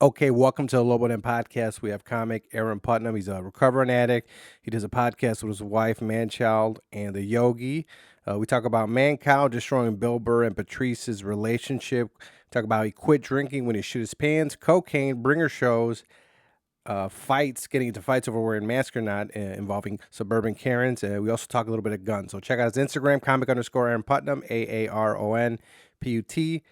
Okay, welcome to the Lobo Den podcast. We have comic Aaron Putnam. He's a recovering addict. He does a podcast with his wife, Manchild The Yogi. We talk about Mancow destroying Burr and Patrice's relationship. Talk about how he quit drinking when he shit his pants, cocaine, bringer shows, fights, getting into fights over wearing masks or not, involving suburban Karens. We also talk a little bit of guns. So check out his Instagram, comic_Aaron Putnam, AARONPUT.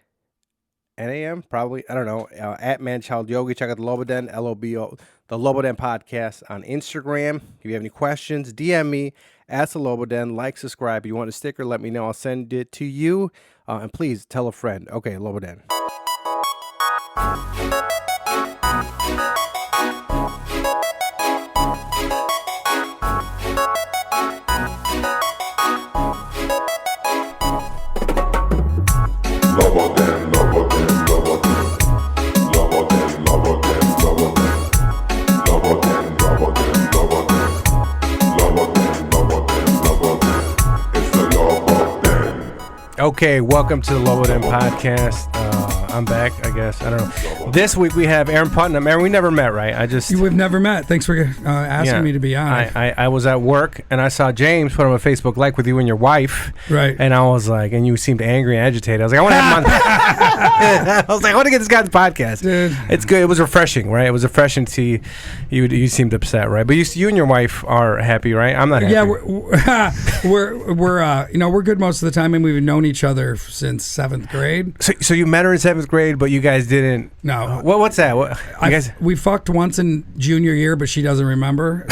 NAM, probably. I don't know. At Manchild Yogi. Check out the Lobo Den, LOBO, the Lobo Den podcast on Instagram. If you have any questions, DM me. Ask the Lobo Den. Like, subscribe. If you want a sticker, let me know. I'll send it to you. And please tell a friend. Okay, Lobo Den. Lobo Den, Lobo Den, Lobo Den. Lobo Den, Lobo Den, Lobo Den. Lobo Den, Lobo Den, Lobo Den. Lobo Den, Lobo Den, Lobo Den. It's the Lobo Den. Okay, welcome to the Lobo Den podcast. I'm back, I guess. I don't know. This week we have Aaron Putnam. Aaron, we never met, right? We've never met. Thanks for asking me to be on. I was at work and I saw James put on a Facebook like with you and your wife. Right. And I was like, and you seemed angry and agitated. I was like, I want to have him on. I was like, I want to get this guy on the podcast. Dude. It's good. It was refreshing, right? It was refreshing to see you seemed upset, right? But you and your wife are happy, right? I'm not happy. Yeah, we're good most of the time, and we've known each other since 7th grade. So you met her in 7th grade, but you guys didn't. No. What's that? We fucked once in junior year, but she doesn't remember.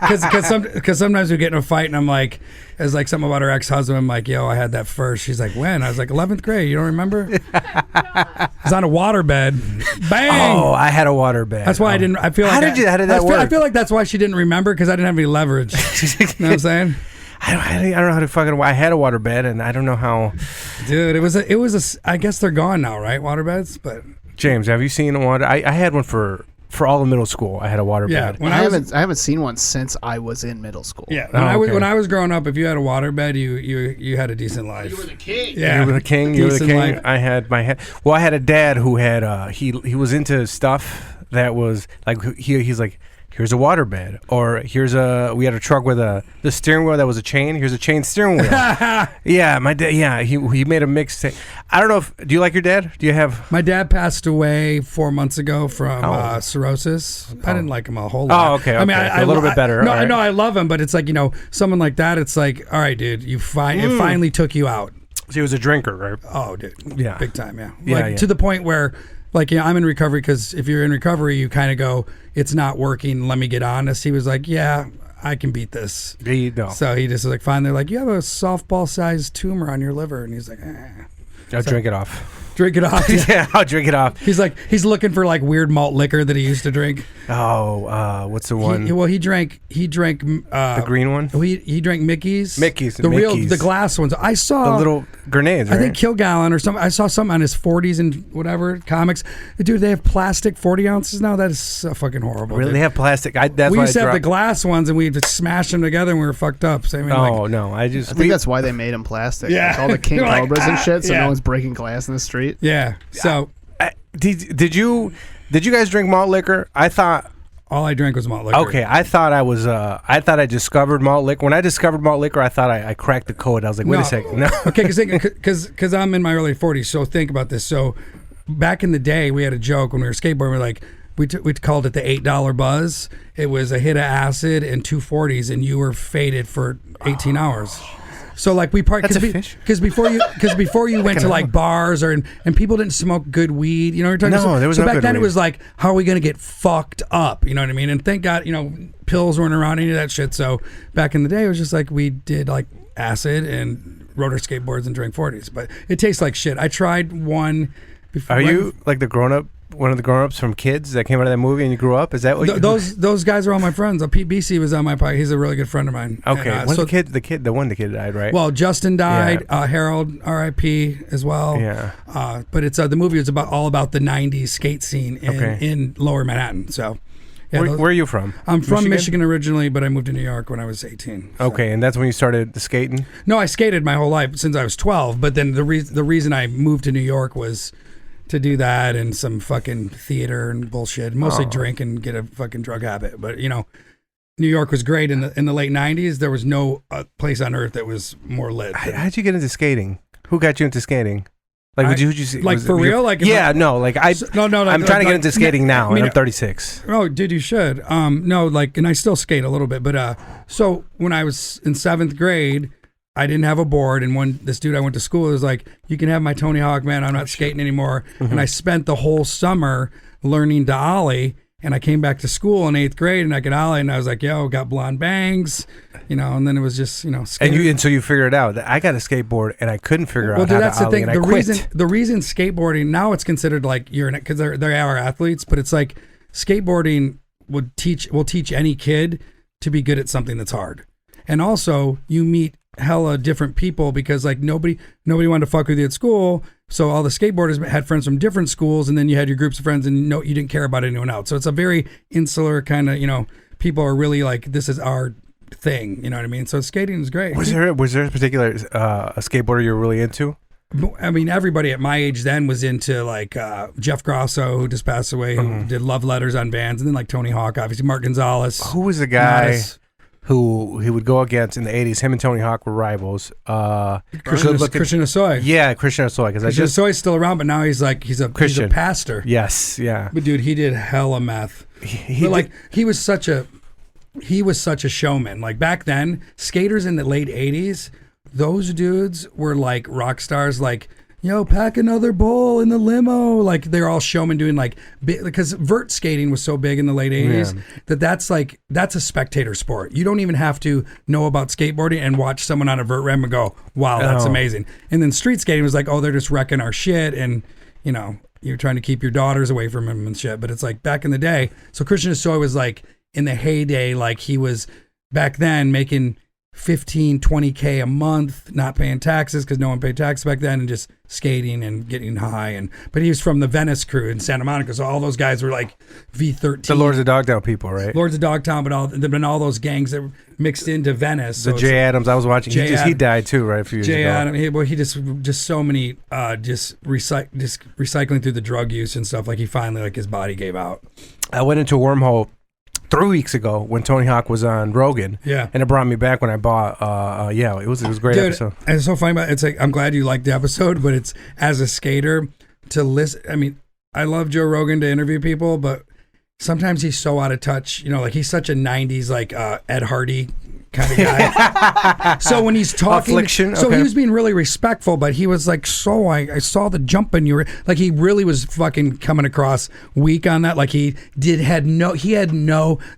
Because sometimes we get in a fight, and I'm like, it's like something about her ex-husband. I'm like, yo, I had that first. She's like, when? I was like, 11th grade. You don't remember? It's on a waterbed. Bang! Oh, I had a waterbed. That's why I didn't. I feel like how did that work? I feel like that's why she didn't remember, because I didn't have any leverage. You know what I'm saying? I don't know how to fucking. I had a waterbed, and I don't know how. Dude, it was a. I guess they're gone now, right? Waterbeds, but. James, have you seen one? I had one for all of middle school. I had a waterbed. Yeah, I haven't seen one since I was in middle school. Yeah, when I was growing up, if you had a waterbed, you had a decent life. You were the king. Yeah, you were the king. You were the Decent king. life. I had my head. Well, I had a dad who had he was into stuff that was like he's like, here's a waterbed, or we had a truck with the steering wheel that was a chain. Here's a chain steering wheel. Yeah, my dad. Yeah, he made a mixtape. I don't know do you like your dad? Do you have? My dad passed away 4 months ago from cirrhosis. I didn't like him a whole lot. Oh, okay. I mean, a little bit better. No, I know I love him, but it's like, someone like that. It's like, all right, dude, it finally took you out. So he was a drinker, right? Oh, dude, yeah, big time, yeah. Yeah. To the point where. Like, I'm in recovery, because if you're in recovery, you kind of go, it's not working, let me get honest. He was like, yeah, I can beat this. So he just was like, fine. They're like, you have a softball-sized tumor on your liver. And he's like, I'll drink it off. Drink it off. Yeah, I'll drink it off. He's looking for like weird malt liquor that he used to drink. Oh, what's the one? He drank the green one. He drank Mickey's. The glass ones. I saw the little grenades. Right? I think Kilgallen or something. I saw something on his 40s and whatever comics. Dude, they have plastic 40 ounces now. That is so fucking horrible. Really, dude. they have plastic. We used to have the glass ones, and we just smashed them together, and we were fucked up. So, no, I think that's why they made them plastic. Yeah, like all the King Cobras and shit, so yeah. no one's breaking glass in the street. Yeah. So, did you guys drink malt liquor? I thought all I drank was malt liquor. Okay, I thought I discovered malt liquor. When I discovered malt liquor, I thought I cracked the code. I was like, wait a second. No. Okay, because I'm in my early 40s. So think about this. So back in the day, we had a joke when we were skateboarding. We're like, we called it the $8 buzz. It was a hit of acid and 240s, and you were faded for 18 hours. So like we That's a fish? because before you went to like bars and people didn't smoke good weed, you know what I'm talking about? No, there was so no back good then weed. It was like, how are we gonna get fucked up? You know what I mean? And thank God, pills weren't around, any of that shit. So back in the day, it was just like we did like acid and rode our skateboards and drank 40s, but it tastes like shit. I tried one before. Are you like one of the grown-ups from Kids that came out of that movie and you grew up? Is that what those guys are all my friends. Pete BC was on my podcast. He's a really good friend of mine. Okay. And, When's the kid died, right? Well, Justin died. Yeah. Harold, R.I.P. as well. Yeah. But it's the movie is all about the 90s skate scene in Lower Manhattan. So yeah, where are you from? I'm from Michigan originally, but I moved to New York when I was 18. So. Okay, and that's when you started the skating? No, I skated my whole life since I was 12, but then the reason I moved to New York was to do that and some fucking theater and bullshit. Mostly drink and get a fucking drug habit. But you know, New York was great in the late '90s. There was no place on earth that was more lit. How'd you get into skating? Who got you into skating? Like, who'd you see? Like, for real? Like, yeah, no, like I'm trying to get into skating now, and I'm 36. Oh, dude, you should. No, like, and I still skate a little bit, but so when I was in 7th grade, I didn't have a board, and this dude I went to school was like, "You can have my Tony Hawk, man. I'm not skating anymore." And I spent the whole summer learning to ollie. And I came back to school in 8th grade, and I could ollie, and I was like, "Yo, got blonde bangs," you know. And then it was just, you know, skating. And so you figured it out. I got a skateboard, and I couldn't figure out how that's to the ollie, thing. and I quit. The reason skateboarding now it's considered like because they are athletes, but it's like skateboarding will teach any kid to be good at something that's hard, and also you meet hella different people because like nobody wanted to fuck with you at school. So all the skateboarders had friends from different schools, and then you had your groups of friends, and you didn't care about anyone else. So it's a very insular kind of, you know, people are really like, this is our thing, you know what I mean? So skating is great. Was there a particular a skateboarder you were really into? I mean, everybody at my age then was into like Jeff Grosso, who just passed away, who did love letters on bands, and then like Tony Hawk, obviously Mark Gonzalez. Who was the guy who he would go against in the 80s? Him and Tony Hawk were rivals. Christian Asoy. Yeah, Christian Asoy. Because Christian Asoy's still around, but now he's a pastor. Yes, yeah. But dude, he did hella meth. He was such a showman. Like back then, skaters in the late 80s, those dudes were like rock stars. Like, yo, pack another bowl in the limo. Like they're all showmen doing like because vert skating was so big in the late 80s that's a spectator sport. You don't even have to know about skateboarding and watch someone on a vert ramp and go, wow, that's amazing. And then street skating was like, oh, they're just wrecking our shit, and you know, you're trying to keep your daughters away from him and shit. But it's like back in the day. So Christian Asoy was like in the heyday, like he was back then making 15, 20K a month, not paying taxes because no one paid taxes back then, and just skating and getting high. But he was from the Venice crew in Santa Monica, so all those guys were like V13. The Lords of Dogtown people, right? Lords of Dogtown, but there've been all those gangs that were mixed into Venice. So Jay Adams, I was watching. He died too, right? A few years ago. Jay Adams, he just so many recycling through the drug use and stuff. Like he finally, like his body gave out. I went into a wormhole 3 weeks ago when Tony Hawk was on Rogan. Yeah. And it brought me back when I bought it was a great episode. And it's so funny about it's like I'm glad you liked the episode, but it's as a skater to listen. I mean, I love Joe Rogan to interview people, but sometimes he's so out of touch. You know, like he's such a 90s like Ed Hardy kind of guy. So when he's talking, Affliction. So he was being really respectful, but he was like, so I saw the jump in you. Like he really was fucking coming across weak on that. Like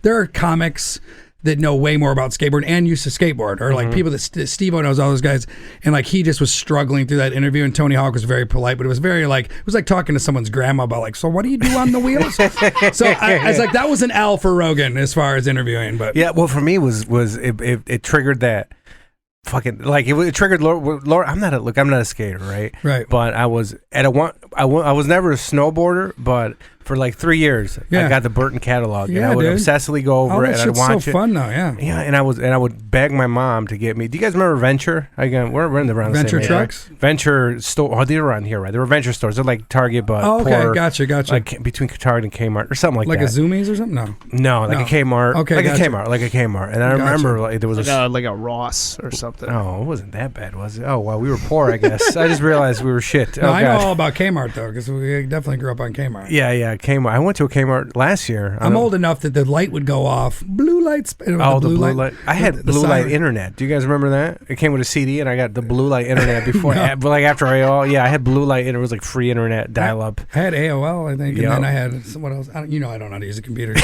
there are comics that know way more about skateboarding and used to skateboard, or like people that Steve-O knows, all those guys. And like he just was struggling through that interview, and Tony Hawk was very polite, but it was very like, it was like talking to someone's grandma about like, so what do you do on the wheels? So I was like, that was an L for Rogan as far as interviewing. But yeah, well for me it triggered that fucking like it triggered Laura. I'm not a skater, right? Right. But I was I was never a snowboarder, but for like 3 years, I got the Burton catalog, and I would obsessively go over it and I'd watch so fun now, yeah. And I would beg my mom to get me. Do you guys remember Venture? Again, we're in the around Venture the same trucks. Age, right? Venture store. Oh, they're around here, right? They were Venture stores. They're like Target, but okay, gotcha. Like between Target and Kmart or something like that. Like a Zoomies or something? No, like a Kmart. Okay, like a Kmart. And I remember like there was like a Ross or something. Oh, it wasn't that bad, was it? Oh, well, we were poor, I guess. I just realized we were shit. No, I know all about Kmart though, because we definitely grew up on Kmart. Yeah, Kmart. I went to a Kmart last year. I'm old enough that the light would go off. Blue lights. Oh, the blue light. I had blue light internet. Do you guys remember that? It came with a CD, and I got the blue light internet before. But like after AOL, I had blue light, and it was like free internet dial up. I had AOL, I think, and then I had what else? I don't know how to use a computer.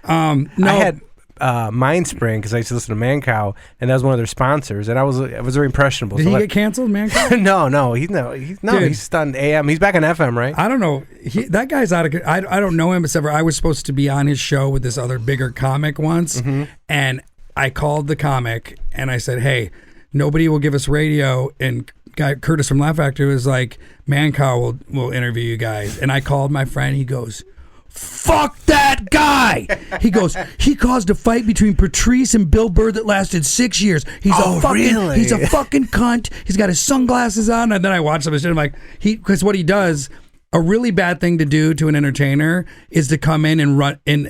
I had Mindspring because I used to listen to Mancow, and that was one of their sponsors, and I was very impressionable. Did he get canceled, Mancow? No, he's done AM. He's back on FM, right? I don't know. That guy's out of. I don't know him, except for I was supposed to be on his show with this other bigger comic once, and I called the comic and I said, "Hey, nobody will give us radio," and guy Curtis from Laugh Factory was like, "Mancow will interview you guys," and I called my friend. He goes, "Fuck that guy!" He goes, "He caused a fight between Patrice and Bill Burr that lasted 6 years. He's a fucking cunt. He's got his sunglasses on." And then I watched some of his shit. I'm like, because what he does a really bad thing to do to an entertainer is to come in and run and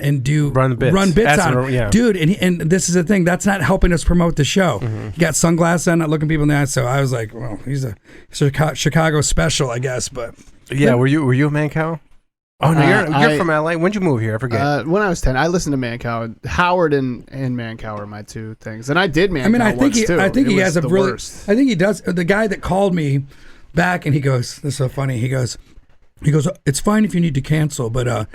Run bits. on That's him. yeah. Dude, and this is the thing, that's not helping us promote the show. He got sunglasses on, not looking people in the eye, so I was like, well, he's a Chicago special, I guess, but Yeah, were you a Mancow? Oh no, you're from LA. When'd you move here? I forget. When I was 10, I listened to Mancow. Howard and Mancow are my two things, and I did Mancow. I mean, I think he has a really. Worst. I think he does. The guy that called me back and he goes, "This is so funny." He goes, "It's fine if you need to cancel, but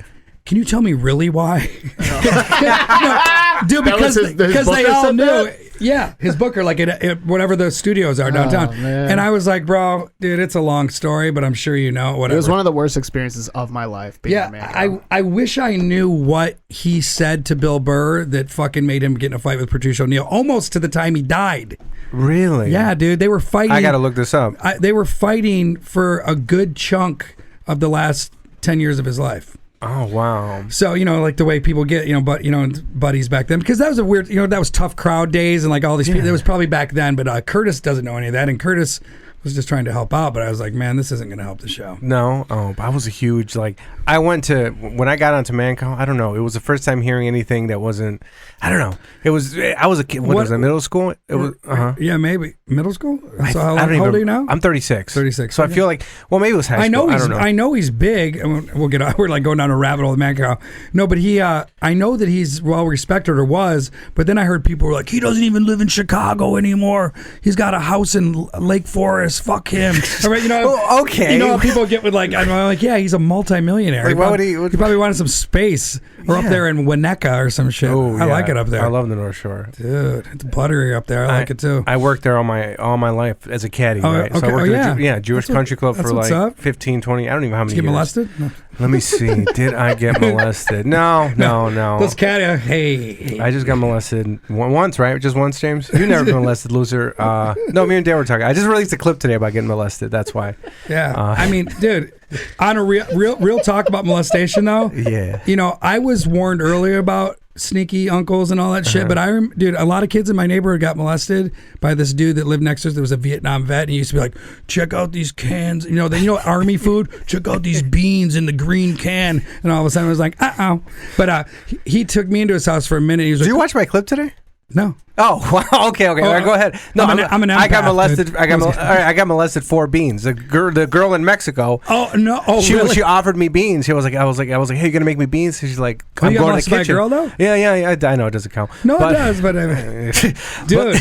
can you tell me really why?" No, dude, because they all knew. Yeah, his booker, like at whatever the studios are downtown. And I was like, bro, dude, it's a long story, but I'm sure you know. Whatever. It was one of the worst experiences of my life. Being a Mancow. I wish I knew what he said to Bill Burr that fucking made him get in a fight with Patrice O'Neal, almost to the time he died. Really? Yeah, dude, they were fighting. I gotta look this up. They were fighting for a good chunk of the last 10 years of his life. Oh wow! So like the way people get buddies back then, because that was a weird that was tough crowd days and like all these people. That was probably back then, but Curtis doesn't know any of that, and Curtis was just trying to help out. But I was like, man, this isn't going to help the show. No, I was a huge I went to when I got onto Mancow. I don't know. It was the first time hearing anything that wasn't. I don't know. It was. I was a kid. What was it? Middle school? It was. Yeah, maybe middle school. So how old are you now? I'm 36. 36. So I feel like maybe it was high school. I don't know. I know he's big. We'll get. We're like going down a rabbit hole with Mancow. No, but he. I know that he's well respected or was. But then I heard people were like, he doesn't even live in Chicago anymore. He's got a house in Lake Forest. Fuck him. All right, well, okay. You know how people get with I'm like, yeah, he's a multimillionaire. Like, he probably wanted some space or up there in Winnetka or some shit. Oh, I like it up there. I love the North Shore. Dude, it's buttery up there. I like it too. I worked there all my life as a caddy, right? Okay. So I worked at Jewish Country Club for like 15, 20, I don't even know how many Did you get years. molested? No. Let me see. Did I get molested? No. Those caddy, hey. I just got molested once, right? Just once, James? You never been molested, loser. No, me and Dan were talking. I just released a clip today about getting molested. That's why. Yeah. I mean, dude, on a real talk about molestation, though. Yeah. I was warned earlier about sneaky uncles and all that shit, but dude, a lot of kids in my neighborhood got molested by this dude that lived next to us. There was a Vietnam vet, and he used to be like, check out these cans, army food, check out these beans in the green can, and all of a sudden I was like, but he took me into his house for a minute. He was like, did you watch my clip today? No. Oh, wow. Okay. All right, go ahead. No, I'm an empath, I got molested. dude. I got molested for beans. The girl in Mexico. Oh no! Oh, she really? She offered me beans. I was like, hey, you gonna make me beans? She's like, I'm you got going to the kitchen. by a girl though? Yeah. I know it doesn't count. No, it does. But dude.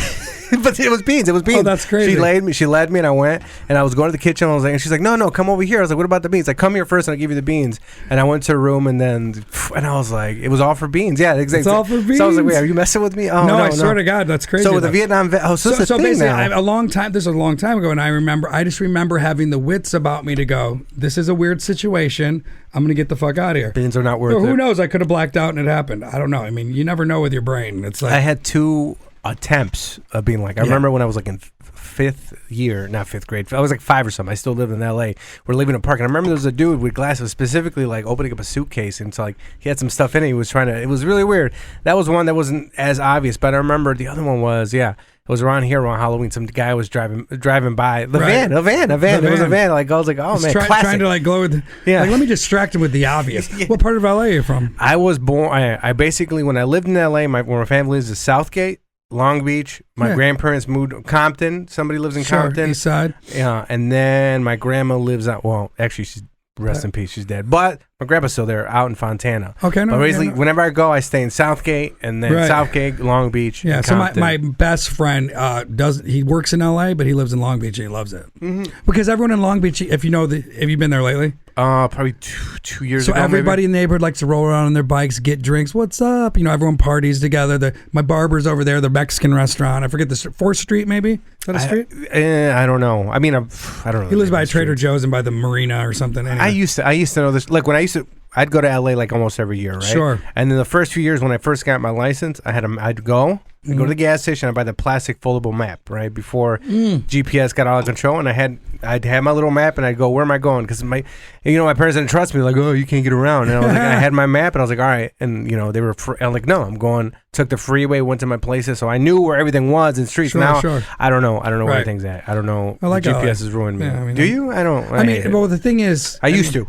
But it was beans. Oh, that's crazy. She led me, and I went, and I was going to the kitchen. And she's like, no, come over here. I was like, what about the beans? Like, come here first, and I'll give you the beans. And I went to the room, and I was like, it was all for beans. Yeah, exactly. It's all for beans. So I was like, wait, are you messing with me? Oh, no, I swear to God, that's crazy. So with the Vietnam vet, so basically, now. a long time. This was a long time ago, and I just remember having the wits about me to go, this is a weird situation. I'm gonna get the fuck out of here. Beans are not worth it. Who knows? I could have blacked out and it happened. I don't know. I mean, you never know with your brain. It's like I had 2 attempts of being like. I remember when I was like in 5th year, not 5th grade. I was like 5 or something. I still lived in L.A. We're living in a park, and I remember there was a dude with glasses, specifically like opening up a suitcase, and it's like he had some stuff in it. He was trying to. It was really weird. That was one that wasn't as obvious, but I remember the other one was it was around here around Halloween. Some guy was driving by a van. It was a van. Like I was like, oh man, classic. Trying to like go with. Like, let me distract him with the obvious. What part of LA are you from? I was born. I basically when I lived in LA, where my family lives is Southgate. Long Beach. My grandparents moved to Compton. Somebody lives in Compton. East Side. Yeah, and then my grandma lives out. Well, actually, she's rest in peace. She's dead. But my grandpa's still there, out in Fontana. Okay, no. But basically, whenever I go, I stay in Southgate, and then Southgate, Long Beach. Yeah. And so Compton. my best friend he works in LA, but he lives in Long Beach and he loves it because everyone in Long Beach. If you know, have you been there lately? Probably two years ago. So everybody maybe. in the neighborhood likes to roll around on their bikes, get drinks. What's up? Everyone parties together. My barber's over there, the Mexican restaurant. I forget the 4th Street, maybe? Is that a street? I don't know. I mean, I don't know. He lives by Trader Joe's and by the marina or something. Anyway. I used to know this. Like when I'd go to LA like almost every year, right? Sure. And then the first few years when I first got my license, I'd go. I go to the gas station, I buy the plastic foldable map, right? Before GPS got out of control, and I'd have my little map, and I'd go, where am I going? Because my parents didn't trust me, like, oh, you can't get around. And I was like, I had my map, and I was like, all right. And, they were, I'm like, no, I'm going, took the freeway, went to my places, so I knew where everything was in streets. Now, I don't know where everything's at. I don't know. I like GPS has ruined me. Yeah, Do you? I don't. Well, the thing is, I used to.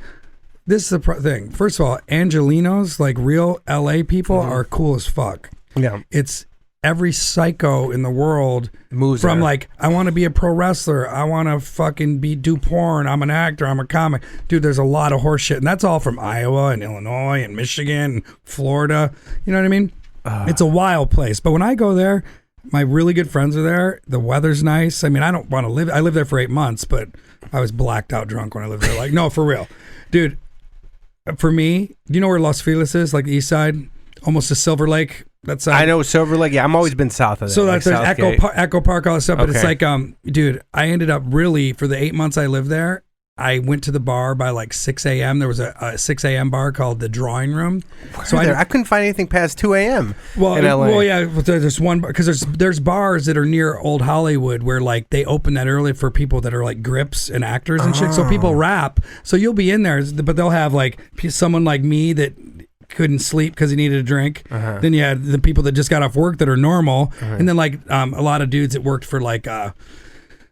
This is the thing. First of all, Angelinos, like real LA people, are cool as fuck. Yeah. It's every psycho in the world moves from there. like, I want to be a pro wrestler. I want to fucking do porn. I'm an actor. I'm a comic. Dude, there's a lot of horse shit. And that's all from Iowa and Illinois and Michigan and Florida. You know what I mean? It's a wild place. But when I go there, my really good friends are there. The weather's nice. I mean, I don't want to live. I lived there for 8 months, but I was blacked out drunk when I lived there. Like, no, for real. Dude, for me, do you know where Los Feliz is? Like the east side? Almost to Silver Lake. That side. I know Silver Lake. Yeah, I'm always been south of that. So like there's Southgate. Echo Park, all that stuff. But it's Okay. like, dude, I ended up really, for the 8 months I lived there, I went to the bar by like 6 a.m. There was a 6 a.m. bar called the Drawing Room. So I couldn't find anything past 2 a.m. in LA. Well, yeah, there's one because there's bars that are near Old Hollywood where like they open that early for people that are like grips and actors and shit. So people rap. So you'll be in there, but they'll have like someone like me that couldn't sleep because he needed a drink. Then you had the people that just got off work that are normal, and then like a lot of dudes that worked for like.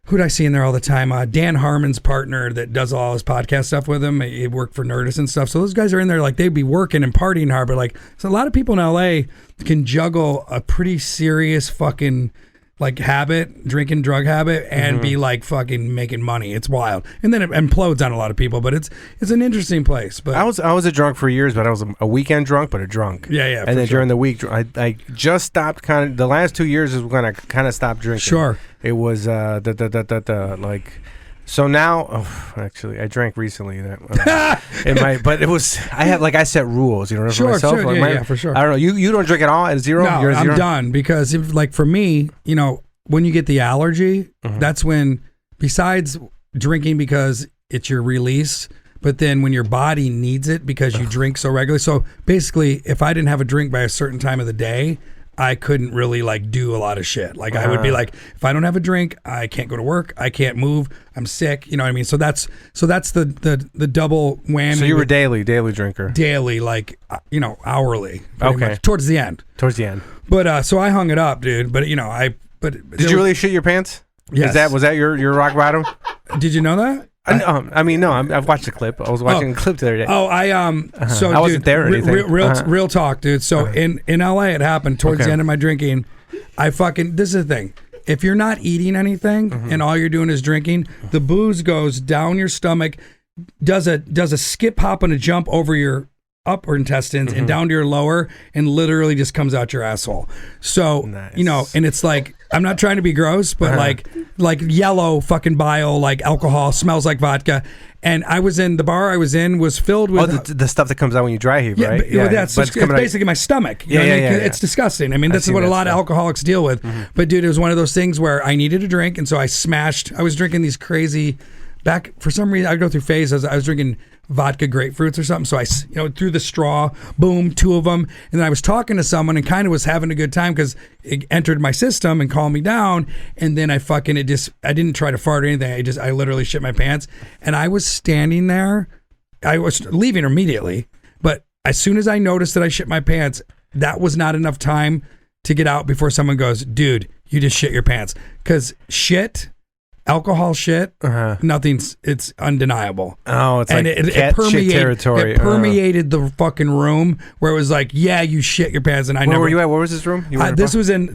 Who'd I see in there all the time? Dan Harmon's partner that does all his podcast stuff with him. He worked for Nerdist and stuff. So those guys are in there like they'd be working and partying hard. But like, so a lot of people in LA can juggle a pretty serious fucking like drinking drug habit, and be like fucking making money. It's wild. And then it implodes on a lot of people. But it's an interesting place. But I was a drunk for years, but I was a weekend drunk, but a drunk. Yeah. And then during the week, I just stopped kind of. The last 2 years is when I kind of stopped drinking. Sure. It was like. So now, actually, I drank recently. But it was I set rules, for myself. Sure, like yeah, for sure. I don't know. You don't drink at all at zero. No, You're at I'm zero? done because like for me, when you get the allergy, that's when, besides drinking because it's your release, but then when your body needs it because you drink so regularly. So basically, if I didn't have a drink by a certain time of the day, I couldn't really like do a lot of shit. Like I would be like, if I don't have a drink, I can't go to work. I can't move. I'm sick. You know what I mean? So that's the double whammy. So you were daily drinker. Daily, like hourly. Pretty Okay. much, towards the end. But so I hung it up, dude. But Did you really shit your pants? Yes. Was that your rock bottom? Did you know that? No. I've watched the clip. I was watching a clip the other day. So I wasn't there or anything. Real talk, dude. So in LA, it happened towards the end of my drinking. This is the thing. If you're not eating anything and all you're doing is drinking, the booze goes down your stomach, does a skip, hop, and a jump over your upper intestines and down to your lower, and literally just comes out your asshole. So Nice. and it's like, I'm not trying to be gross, but like yellow fucking bile, like alcohol, smells like vodka. And the bar I was in was filled with the stuff that comes out when you dry heave, right? It's basically my stomach. You know what I mean? It's disgusting. I mean, this is what a lot of alcoholics deal with. But dude, it was one of those things where I needed a drink, and so I was drinking these crazy. For some reason, I go through phases. I was drinking vodka grapefruits or something. So I, threw the straw, boom, 2 of them. And then I was talking to someone and kind of was having a good time because it entered my system and calmed me down. And then I didn't try to fart or anything. I literally shit my pants. And I was standing there. I was leaving immediately. But as soon as I noticed that I shit my pants, that was not enough time to get out before someone goes, dude, you just shit your pants. Because alcohol shit, it's undeniable. Oh, it's and like it shit territory. It permeated the fucking room where it was like, yeah, you shit your pants. And Where were you at? Where was this room? This was in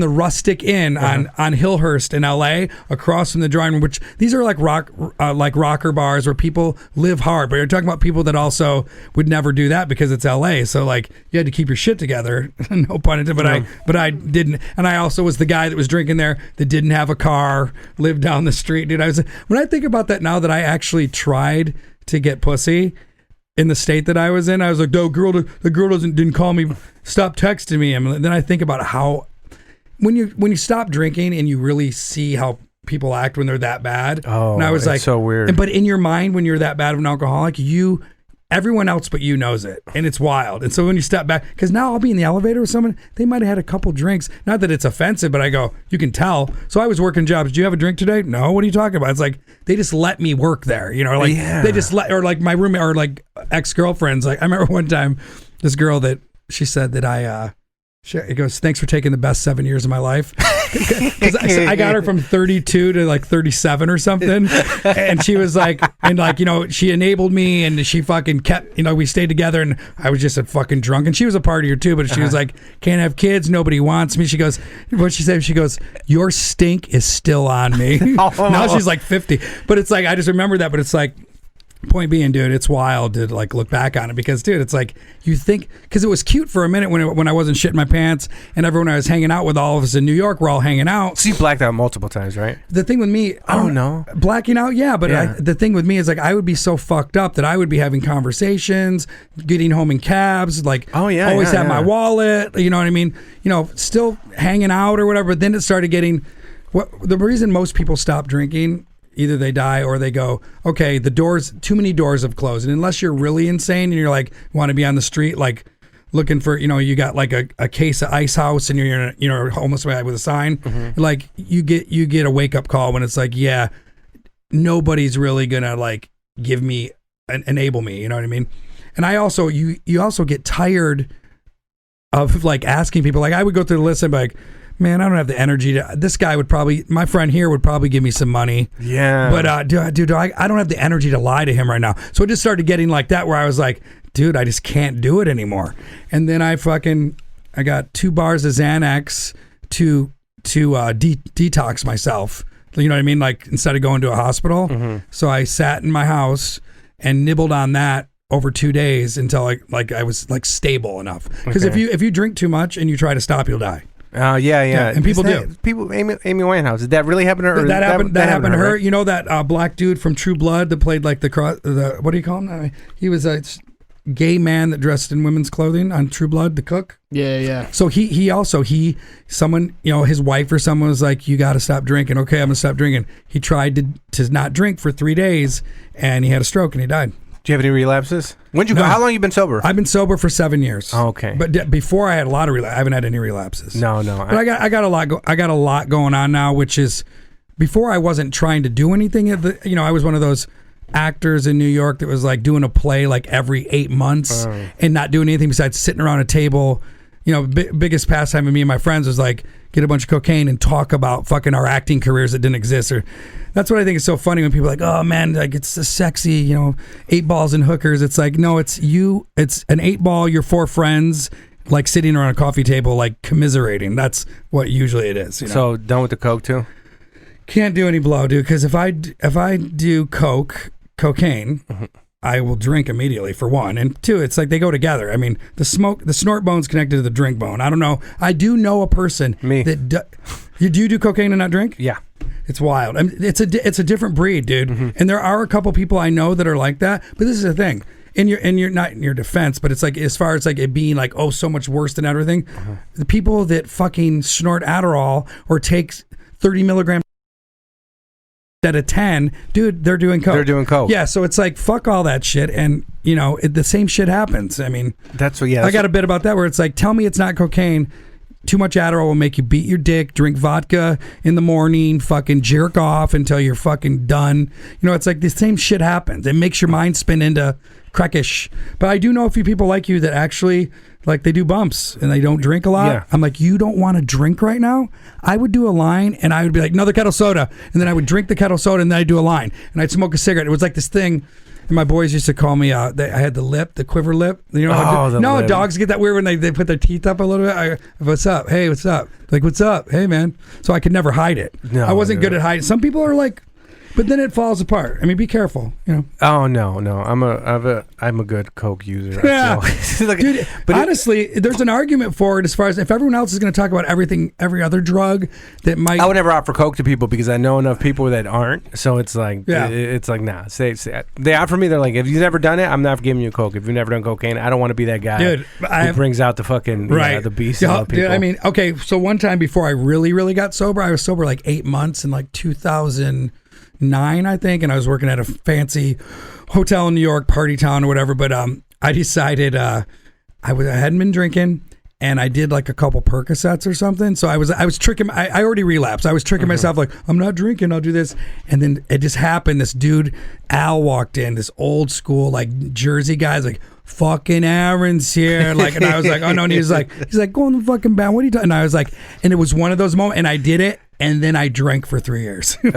the Rustic Inn on Hillhurst in LA, across from the Drawing Room. Which these are like rocker bars where people live hard. But you're talking about people that also would never do that because it's LA. So like you had to keep your shit together. No pun intended. But I didn't. And I also was the guy that was drinking there that didn't have a car, lived down the street, dude. When I think about that now, that I actually tried to get pussy in the state that I was in, I was like, the girl didn't call me, stop texting me. And then I think about how when you stop drinking and you really see how people act when they're that bad. Oh, and I was it's like, so weird. But in your mind, when you're that bad of an alcoholic, you everyone else but you knows it, and it's wild. And so when you step back, because now I'll be in the elevator with someone, they might have had a couple drinks. Not that it's offensive, but I go, you can tell. So I was working jobs. Do you have a drink today? No. What are you talking about? It's like they just let me work there. You know, like they just let, or like my roommate or like ex-girlfriends. Like I remember one time, this girl that she said that it goes, thanks for taking the best 7 years of my life. Because I got her from 32 to like 37 or something. And she was like, and like, you know, she enabled me and she fucking kept, you know, we stayed together and I was just a fucking drunk. And she was a partier too, but she was like, can't have kids. Nobody wants me. She goes, what she said, she goes, your stink is still on me. Now she's like 50. But it's like, I just remember that, but it's like, point being, dude, it's wild to like look back on it because, dude, it's like you think because it was cute for a minute when I wasn't shitting my pants and everyone I was hanging out with, all of us in New York, we're all hanging out. So you blacked out multiple times, right? The thing with me, I don't know, blacking out, yeah, but the thing with me is like I would be so fucked up that I would be having conversations, getting home in cabs, like always have my wallet, you know what I mean? You know, still hanging out or whatever. But then it started getting the reason most people stop drinking. Either they die or they go, okay, too many doors have closed. And unless you're really insane and you're like, want to be on the street, like looking for, you know, you got like a case of Ice House and you're, you know, homeless with a sign, like you get a wake up call when it's like, yeah, nobody's really going to like give me, enable me. You know what I mean? And I also, you also get tired of like asking people, like I would go through the list and be like, man, I don't have the energy to. This guy would probably, my friend here would probably give me some money. Yeah. But dude, I don't have the energy to lie to him right now. So it just started getting like that where I was like, dude, I just can't do it anymore. And then I got 2 bars of Xanax to detox myself. You know what I mean? Like instead of going to a hospital. So I sat in my house and nibbled on that over 2 days until I was like stable enough. Because if you drink too much and you try to stop, you'll die. Oh yeah. And people do. Amy Winehouse. Did that really happen to her? That happened to her. Right? You know that black dude from True Blood that played like the what do you call him? He was a gay man that dressed in women's clothing on True Blood, the cook. Yeah. So someone, you know, his wife or someone was like, you got to stop drinking. Okay, I'm gonna stop drinking. He tried to not drink for 3 days and he had a stroke and he died. Do you have any relapses? When'd you go? How long have you been sober? I've been sober for 7 years. Oh, okay. But before I had a lot of relapses. I haven't had any relapses. No. But I got a lot. I got a lot going on now, which is before I wasn't trying to do anything. You know, I was one of those actors in New York that was like doing a play like every 8 months and not doing anything besides sitting around a table. You know, biggest pastime of me and my friends was like get a bunch of cocaine and talk about fucking our acting careers that didn't exist. Or that's what I think is so funny when people are like, oh man, like it's a sexy, you know, 8 balls and hookers. It's like, no, it's an 8 ball, your 4 friends, like sitting around a coffee table, like commiserating. That's what usually it is. You know? So done with the coke too? Can't do any blow, dude. Because if I do cocaine, I will drink immediately for one, and 2, it's like they go together. I mean, the snort bone's connected to the drink bone. I don't know. I do know a person that you do cocaine and not drink. Yeah, it's wild. I mean, it's a different breed, dude. And there are a couple people I know that are like that. But this is the thing. You're not in your defense, but it's like as far as like it being like so much worse than everything. The people that fucking snort Adderall or take 30 milligrams. At a 10, dude, they're doing coke. Yeah, so it's like fuck all that shit, and you know the same shit happens. I mean, that's what. I got a bit about that where it's like, tell me it's not cocaine. Too much Adderall will make you beat your dick, drink vodka in the morning, fucking jerk off until you're fucking done. You know, it's like the same shit happens. It makes your mind spin into crackish. But I do know a few people like you that actually like they do bumps and they don't drink a lot. Yeah. I'm like, you don't want to drink right now? I would do a line and I would be like, another kettle soda. And then I would drink the kettle soda and then I'd do a line. And I'd smoke a cigarette. It was like this thing. And my boys used to call me, I had the quiver lip. You know, dogs get that weird when they put their teeth up a little bit. What's up? Hey, what's up? Like, what's up? Hey, man. So I could never hide it. No, I wasn't good at hiding. Some people are like, but then it falls apart. I mean, be careful, you know. Oh no, I'm a good coke user. Yeah, dude. But honestly, there's an argument for it as far as if everyone else is going to talk about every other drug that might. I would never offer coke to people because I know enough people that aren't. So it's like, it's like, nah. Say they offer me. They're like, if you've never done it, I'm not giving you coke. If you've never done cocaine, I don't want to be that guy, dude. Who brings out the fucking the beast. Yeah, dude, I mean, okay. So one time before I really got sober, I was sober like 8 months in like 2000. 9, I think, and I was working at a fancy hotel in New York, party town or whatever. But I decided I hadn't been drinking, and I did like a couple Percocets or something. So I was tricking. I already relapsed. I was tricking myself like, I'm not drinking, I'll do this. And then it just happened. This dude Al walked in, this old school like Jersey guy's like, fucking Aaron's here, like, and I was like, oh no, and he's like, go on the fucking band. What are you talking? And I was like, and it was one of those moments, and I did it. And then I drank for 3 years. Dude,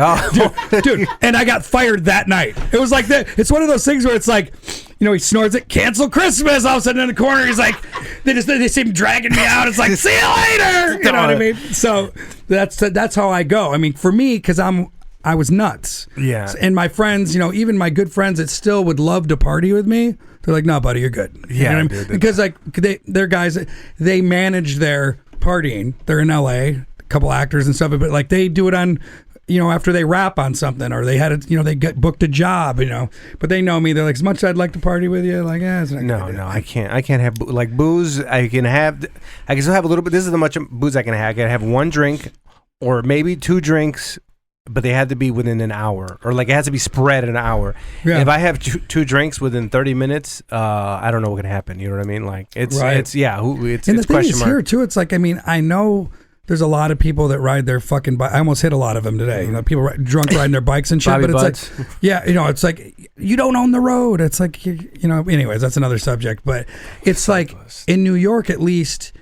and I got fired that night. It was like that. It's one of those things where it's like, you know, he snores it, cancel Christmas. All of a sudden in the corner, he's like, they seem dragging me out. It's like, see you later. You know what I mean? So that's how I go. I mean, for me, because I was nuts. Yeah. And my friends, you know, even my good friends that still would love to party with me, they're like, no, buddy, you're good. Yeah, you know what I mean? dude, Because like they're guys, they manage their partying. They're in LA. Couple actors and stuff, but like they do it on, you know, after they rap on something, or they had it, you know, they get booked a job, you know, but they know me. They're like, as much as I'd like to party with you, like, yeah, it's not no, I can't have like booze. I can still have a little bit. This is the much booze I can have. I can have 1 drink or maybe 2 drinks, but they had to be within an hour, or like it has to be spread an hour. Yeah. If I have two drinks within 30 minutes, I don't know what can happen. You know what I mean? Like it's Right. it's yeah. It's and it's the thing question is mark. here too, it's like, I mean, I know there's a lot of people that ride their fucking bike. I almost hit a lot of them today. You know, people drunk riding their bikes and shit. Bobby but it's Butts. like, yeah, you know, it's like you don't own the road. It's like, you know. Anyways, that's another subject. But it's like in New York, at least,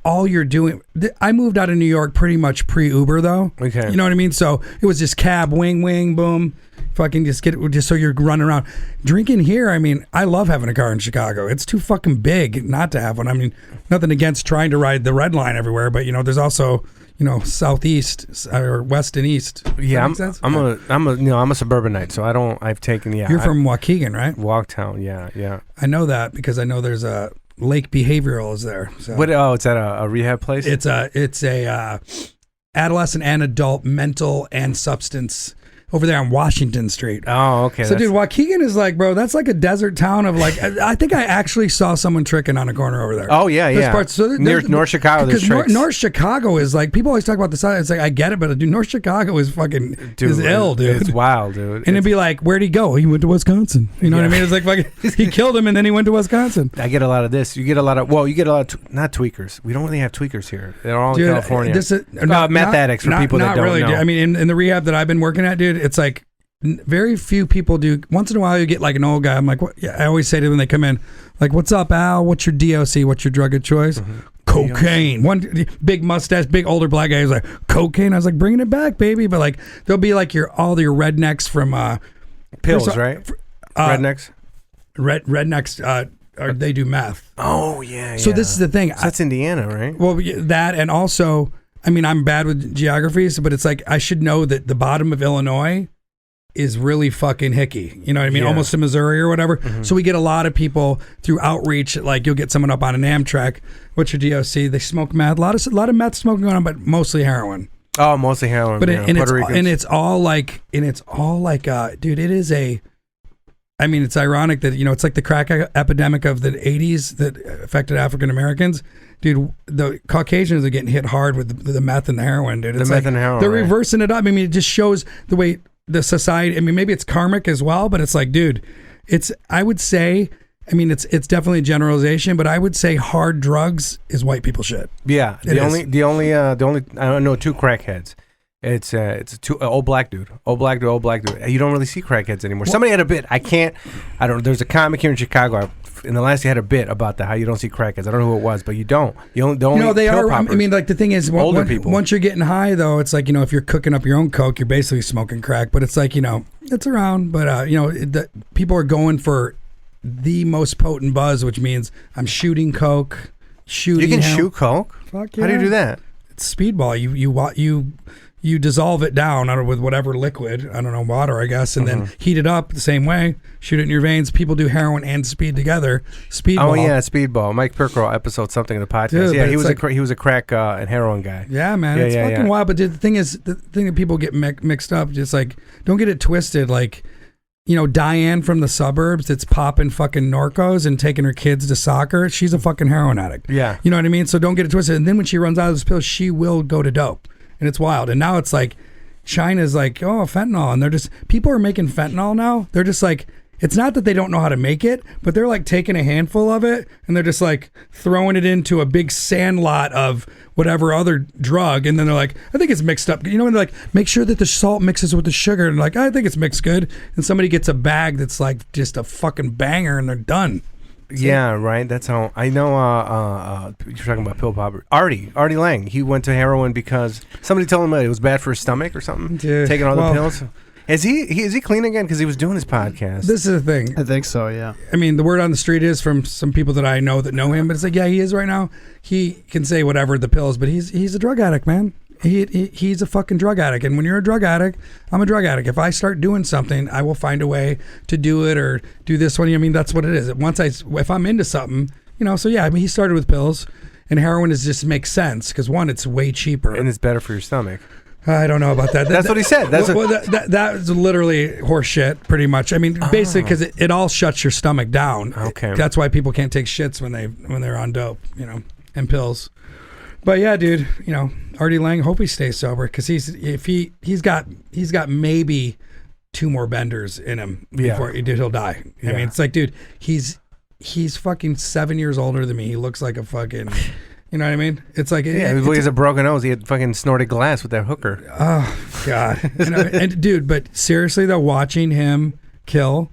all you're doing. I moved out of New York pretty much pre-Uber though. Okay. You know what I mean? So it was just cab, wing, boom. Fucking just so you're running around. Drinking here, I mean, I love having a car in Chicago. It's too fucking big not to have one. I mean, nothing against trying to ride the red line everywhere, but you know, there's also, you know, southeast or west and east. Does Yeah, that make sense? I'm a suburbanite, so I've taken You're from Waukegan, right? Walktown. Yeah. I know that because I know there's a Lake Behavioral is there. So. What? Oh, it's at a rehab place. It's a adolescent and adult mental and substance over there on Washington Street. Oh, okay. So, dude, Waukegan is like, bro, that's like a desert town of like, I think I actually saw someone tricking on a corner over there. Oh, yeah, There's yeah. parts, so Near North Chicago, there's because tricks. North Chicago is like, people always talk about the side. It's like, I get it, but dude, North Chicago is fucking, is ill, dude. It's wild, dude. And it'd be like, where'd he go? He went to Wisconsin. You know what I mean? It's like, fucking, he killed him and then he went to Wisconsin. I get a lot of this. You get a lot of not tweakers. We don't really have tweakers here. They're all in Dude, California. this is, meth addicts for people that don't really, know. Dude. I mean, in the rehab that I've been working at, dude, it's like, very few people do. Once in a while, you get like an old guy. I'm like, what? Yeah, I always say to them when they come in, like, "What's up, Al? What's your DOC? What's your drug of choice?" Cocaine. One big mustache, big older black guy who's like, cocaine. I was like, bringing it back, baby. But like, they'll be like all your rednecks from pills, right? Rednecks. Rednecks. Or they do meth. Oh yeah. So this is the thing. So that's Indiana, right? Well, that, and also, I mean, I'm bad with geographies, but it's like I should know that the bottom of Illinois is really fucking hicky. You know what I mean? Yeah. Almost to Missouri or whatever. So we get a lot of people through outreach. Like you'll get someone up on an Amtrak. What's your DOC? They smoke meth. A lot of meth smoking going on, but mostly heroin. Oh, mostly heroin. But yeah. it's all like, dude, it is a. I mean, it's ironic that, you know, it's like the crack epidemic of the 80s that affected African Americans. Dude, the Caucasians are getting hit hard with the meth and the heroin, dude. It's meth and heroin, they're right. reversing it up. I mean, it just shows the way the society, I mean, maybe it's karmic as well, but it's like, dude, I would say, I mean, it's definitely a generalization, but I would say hard drugs is white people shit. Yeah. The only I know 2 crackheads. It's old black dude. You don't really see crackheads anymore. Somebody had a bit. There's a comic here in Chicago. In the last, he had a bit about how you don't see crackheads. I don't know who it was, but you don't. No, they are. Poppers. I mean, like the thing is, older people. Once you're getting high, though, it's like, you know, if you're cooking up your own coke, you're basically smoking crack. But it's like, you know, it's around. But you know, people are going for the most potent buzz, which means I'm shooting coke. You can shoot coke. Fuck yeah. How do you do that? It's speedball. You dissolve it down with whatever liquid, I don't know, water, I guess, and then heat it up the same way, shoot it in your veins. People do heroin and speed together. Speedball. Oh yeah, speedball. Mike Pickerl episode something in the podcast. Dude, yeah, but he was a crack and heroin guy. Yeah, man, it's fucking wild. But the thing is, the thing that people get mixed up, just like, don't get it twisted. Like, you know, Diane from the suburbs that's popping fucking Norcos and taking her kids to soccer, she's a fucking heroin addict. Yeah. You know what I mean? So don't get it twisted. And then when she runs out of those pills, she will go to dope. And it's wild. And now it's like, China's like, oh, fentanyl, and they're just people are making fentanyl now. They're just like, it's not that they don't know how to make it, but they're like taking a handful of it and they're just like throwing it into a big sand lot of whatever other drug, and then they're like, I think it's mixed up. You know, and they're like, make sure that the salt mixes with the sugar, and like, I think it's mixed good. And somebody gets a bag that's like just a fucking banger, and they're done. Yeah, right. That's how I know. You're talking about pill popper. Artie Lang. He went to heroin because somebody told him that it was bad for his stomach or something. Dude, taking all well, the pills. Is he clean again? Because he was doing his podcast. This is the thing. I think so, yeah. I mean, the word on the street is from some people that I know that know him, but it's like, yeah, he is right now. He can say whatever the pills, but he's a drug addict, man. He's a fucking drug addict, and when you're a drug addict, I'm a drug addict. If I start doing something, I will find a way to do it or do this one. I mean, that's what it is. If I'm into something, you know. So yeah, I mean, he started with pills, and heroin just makes sense because one, it's way cheaper and it's better for your stomach. I don't know about that. That's what he said. That's literally horse shit, pretty much. I mean, basically, because it all shuts your stomach down. Okay, that's why people can't take shits when they're on dope, you know, and pills. But yeah, dude, you know, Artie Lang, hope he stays sober because he's got maybe 2 more benders in him before he'll die. I mean, it's like, dude, he's fucking 7 years older than me. He looks like a fucking. You know what I mean? It's like, yeah, he has a broken nose. He had fucking snorted glass with that hooker. Oh God! and dude, but seriously though, watching him kill,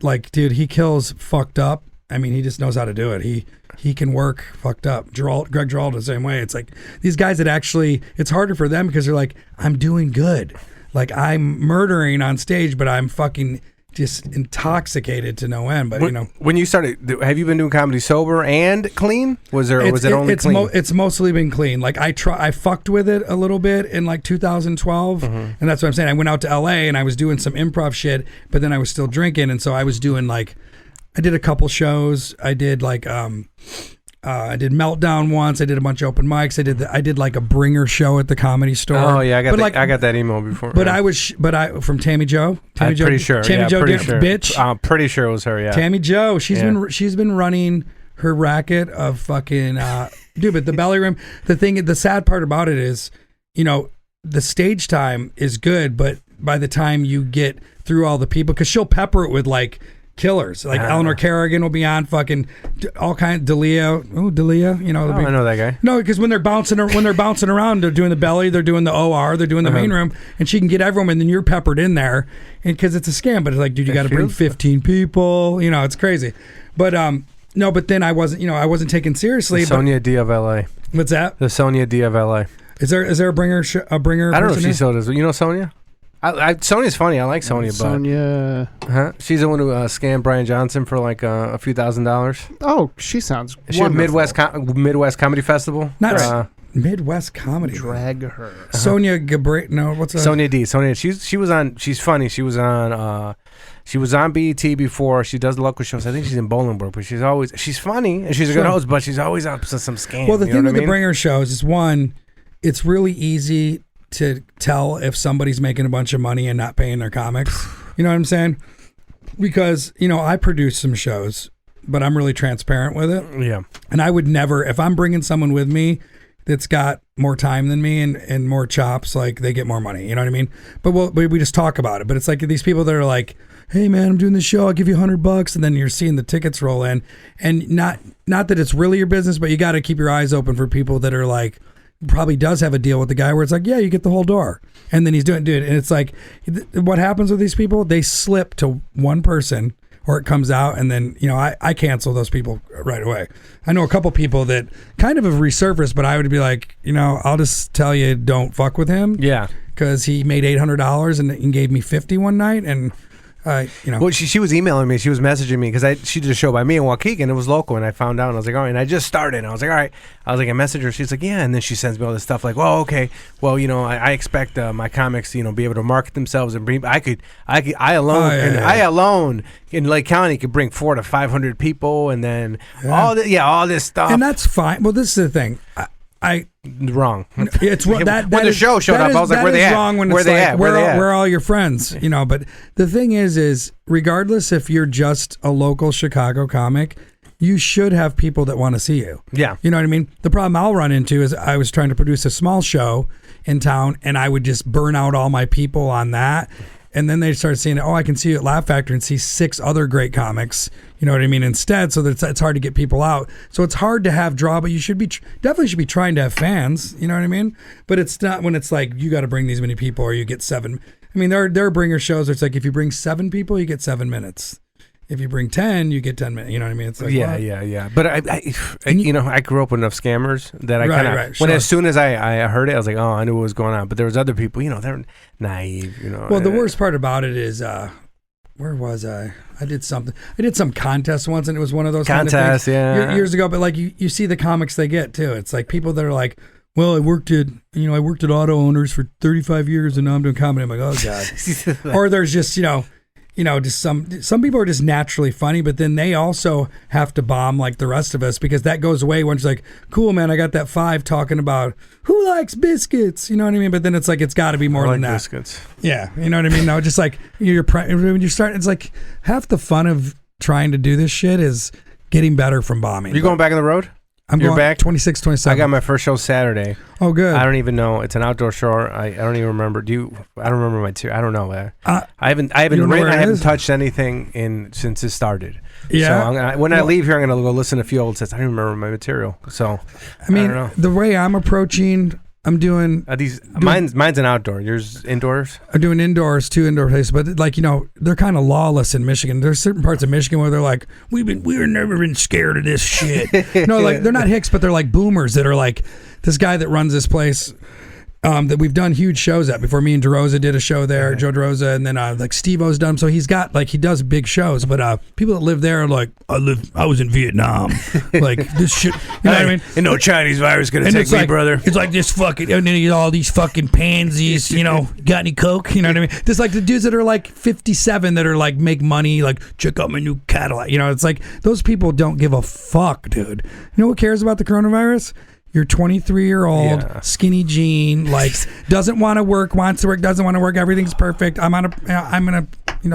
like, dude, he kills fucked up. I mean, he just knows how to do it. He can work fucked up. Greg Giraldo the same way. It's like these guys that actually, it's harder for them because they're like, I'm doing good, like I'm murdering on stage, but I'm fucking just intoxicated to no end. But you know, when you started, have you been doing comedy sober and clean? Was it only clean? It's mostly been clean. Like I fucked with it a little bit in like 2012, and that's what I'm saying. I went out to LA and I was doing some improv shit, but then I was still drinking, and so I was doing like, I did a couple shows. I did like I did Meltdown once. I did a bunch of open mics. I did like a bringer show at the Comedy Store. Oh yeah, I got that email before. But I from Tammy Jo. I'm pretty sure. Tammy Jo, bitch. I'm pretty sure it was her. Yeah. Tammy Jo. She's been running her racket of fucking dude. But the belly room. The sad part about it is, you know, the stage time is good, but by the time you get through all the people, because she'll pepper it with like killers, like Eleanor Kerrigan will be on, fucking all kind of D'Elia, you know. I know that guy. No, because when they're bouncing around, they're doing the belly, they're doing the OR, they're doing the main room, and she can get everyone, and then you're peppered in there, and because it's a scam. But it's like, dude, you got to bring 15 people, you know, it's crazy. But no, but then I wasn't taken seriously. The Sonia D of LA. What's that? The Sonia D of LA. Is there a bringer? I don't know if she still does. You know Sonia? Sonia's funny. I like Sonia, but Sonia. She's the one who scammed Brian Johnson for like a few $1,000s. Oh, she sounds. Is she a Midwest Comedy Festival? Not Midwest Comedy. Drag her. Sonia Gabri. No, what's that? Sonia D. Sonia. She was on. She's funny. She was on. She was on BET before. She does the local shows. I think she's in Bolingbrook, but she's funny and she's a good host, but she's always up to some scam. Well, the thing with the bringer shows is, one, it's really easy to tell if somebody's making a bunch of money and not paying their comics. You know what I'm saying? Because, you know, I produce some shows, but I'm really transparent with it. Yeah. And I would never, if I'm bringing someone with me that's got more time than me and more chops, like, they get more money. You know what I mean? But we just talk about it. But it's like these people that are like, hey man, I'm doing this show, I'll give you $100, and then you're seeing the tickets roll in. And not that it's really your business, but you got to keep your eyes open for people that are like, probably does have a deal with the guy where it's like, yeah, you get the whole door, and then he's doing it, and it's like, what happens with these people? They slip to one person, or it comes out, and then, you know, I cancel those people right away. I know a couple people that kind of have resurfaced, but I would be like, you know, I'll just tell you, don't fuck with him. Yeah, because he made $800 and gave me 50 one night, and you know. Well, she was emailing me. She was messaging me because she did a show by me in Waukegan. It was local, and I found out, and I was like, all right. And I just started, and I was like, all right. I was like, I messaged her. She's like, yeah. And then she sends me all this stuff like, well, okay. Well, you know, I expect my comics to, you know, be able to market themselves and bring. I alone in Lake County could bring 400 to 500 people, and then all this stuff. And that's fine. Well, this is the thing. Wrong. It's when the show showed up, I was like, where they at? Wrong when where they like, at? Where are all your friends? You know, but the thing is regardless if you're just a local Chicago comic, you should have people that want to see you. Yeah. You know what I mean? The problem I'll run into is I was trying to produce a small show in town, and I would just burn out all my people on that. And then they started seeing, I can see you at Laugh Factory and see 6 other great comics. You know what I mean? Instead, so that it's hard to get people out. So it's hard to have draw, but you should be definitely should be trying to have fans. You know what I mean? But it's not when it's like you got to bring these many people or you get 7. I mean, there are bringer shows where it's like if you bring 7 people, you get 7 minutes. If you bring 10, you get 10 minutes. You know what I mean? It's like, yeah. But I grew up with enough scammers that I kind of as soon as I heard it, I was like, oh, I knew what was going on. But there was other people, they're naive. Well, the worst part about it is, where was I? I did some contest once, and it was one of those contests, years ago. But like you see the comics they get too. It's like people that are like, well, I worked at auto owners for 35 years, and now I'm doing comedy. I'm like, oh god. Or there's just just some people are just naturally funny, but then they also have to bomb like the rest of us because that goes away when it's like, cool, man, I got that 5 talking about who likes biscuits, you know what I mean? But then it's like it's got to be more than that. Biscuits. Yeah, you know what I mean? No, just like when you start, it's like half the fun of trying to do this shit is getting better from bombing. You going back on the road? You're going back 26, 27. I got my first show Saturday. Oh, good. I don't even know. It's an outdoor show. I don't even remember. I don't remember my I don't know. I haven't written. I haven't touched anything since it started. Yeah. So when I leave here, I'm gonna go listen to a few old sets. I don't remember my material. So I mean, don't know. the way I'm approaching. I'm doing mine's an outdoor. Yours indoors? I'm doing indoors, 2 indoor places, but like they're kind of lawless in Michigan. There's certain parts of Michigan where they're like, we've never been scared of this shit. No, like they're not hicks, but they're like boomers that are like this guy that runs this place. That we've done huge shows at before. Me and DeRosa did a show there, Joe DeRosa, and then like Steve-O's done. So he's got he does big shows, but people that live there are like, I was in Vietnam, like this shit. You know what I mean? And no Chinese virus gonna take me, brother. It's like this fucking, and then all these fucking pansies. Got any coke? You know what I mean? There's like the dudes that are like 57 that are like make money, like check out my new Cadillac. It's like those people don't give a fuck, dude. You know what cares about the coronavirus? Your 23-year-old skinny jean, like doesn't want to work, wants to work, doesn't want to work. Everything's perfect. I'm gonna,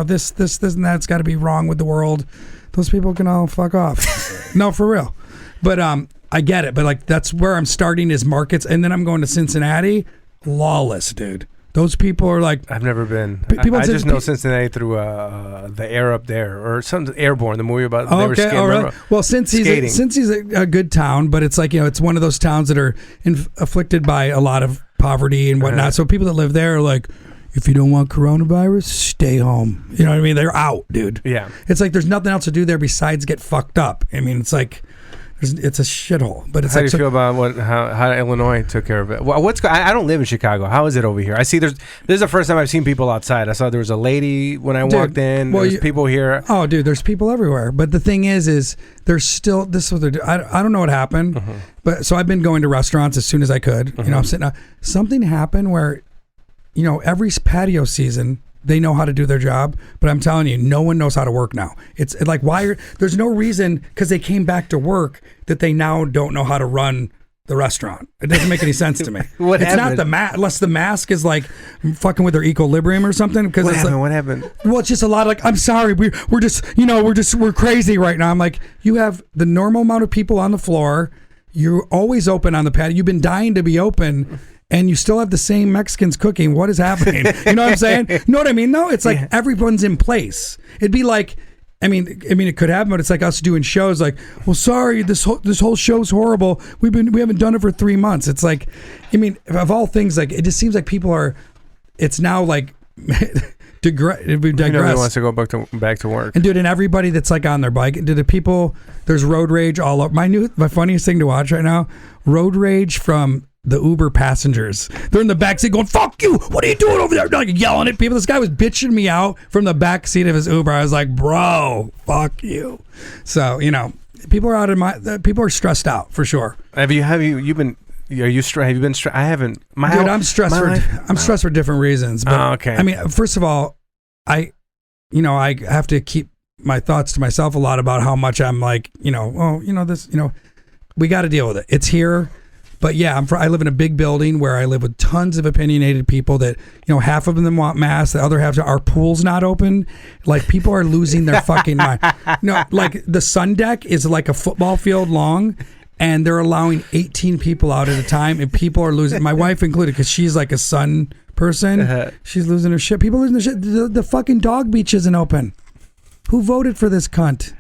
this and that's got to be wrong with the world. Those people can all fuck off. No, for real. But I get it. But like that's where I'm starting is markets, and then I'm going to Cincinnati. Lawless, dude. Those people are like, I've never been. I just know Cincinnati through the air up there, or some Airborne, the movie about they were skating. Oh, really? Well, since he's a good town, but it's like it's one of those towns that are afflicted by a lot of poverty and whatnot. So people that live there are like, if you don't want coronavirus, stay home. You know what I mean? They're out, dude. Yeah. It's like there's nothing else to do there besides get fucked up. I mean, it's like. It's a shithole, but it's how do you feel about how Illinois took care of it? Well, I don't live in Chicago. How is it over here? I see this is the first time I've seen people outside. I saw there was a lady when I walked in. Well, there's people here. Oh, dude, there's people everywhere. But the thing is there's still this is what they're doing. I don't know what happened, but so I've been going to restaurants as soon as I could. I'm sitting out. Something happened where, every patio season. They know how to do their job, but I'm telling you, no one knows how to work now. It's like there's no reason because they came back to work that they now don't know how to run the restaurant. It doesn't make any sense to me. It's happened? Not the mask, unless the mask is like fucking with their equilibrium or something. Because what happened? Well, it's just a lot of like, I'm sorry, we're just we're crazy right now. I'm like, you have the normal amount of people on the floor. You're always open on the patio. You've been dying to be open. And you still have the same Mexicans cooking. What is happening? You know what I'm saying? You know what I mean? No, it's like everyone's in place. It'd be like, I mean, it could happen, but it's like us doing shows. Like, well, sorry, this whole show's horrible. We haven't done it for 3 months. It's like, I mean, of all things, like it just seems like people are. It's now like. We digress. Nobody wants to go back to work. And dude, and everybody that's like on their bike, there's road rage all over. My funniest thing to watch right now, road rage from the Uber passengers. They're in the back seat going, fuck you, what are you doing over there? Like yelling at people. This guy was bitching me out from the back seat of his Uber. I was like, bro, fuck you. So, people are people are stressed out for sure. Have you been stressed? I haven't. I'm stressed for different reasons. But, okay. I mean, first of all, I have to keep my thoughts to myself a lot about how much I'm like, we got to deal with it. It's here. But yeah, I live in a big building where I live with tons of opinionated people that, half of them want masks, the other half, our pool's not open. Like, people are losing their fucking mind. Like, the sun deck is like a football field long, and they're allowing 18 people out at a time, and people are losing, my wife included, because she's like a sun person. She's losing her shit. People losing their shit. The fucking dog beach isn't open. Who voted for this cunt?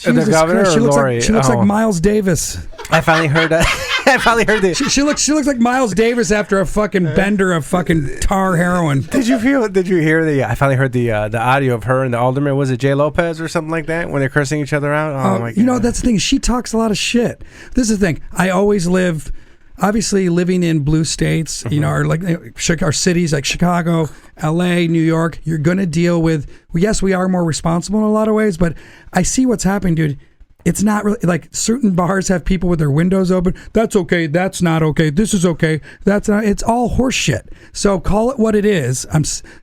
The governor or Lori? She looks like Miles Davis. I finally heard that. I finally heard this. She looks like Miles Davis after a fucking bender of fucking tar heroin. Did you hear I finally heard the audio of her and the Alderman. Was it Jay Lopez or something like that when they're cursing each other out? Oh my God. That's the thing. She talks a lot of shit. This is the thing. I always lived, obviously living in blue states, or like our cities like Chicago, LA, New York, you're going to deal with, yes, we are more responsible in a lot of ways, but I see what's happening, dude. It's not really like certain bars have people with their windows open. That's okay. That's not okay. This is okay. That's not. It's all horse shit. So call it what it is.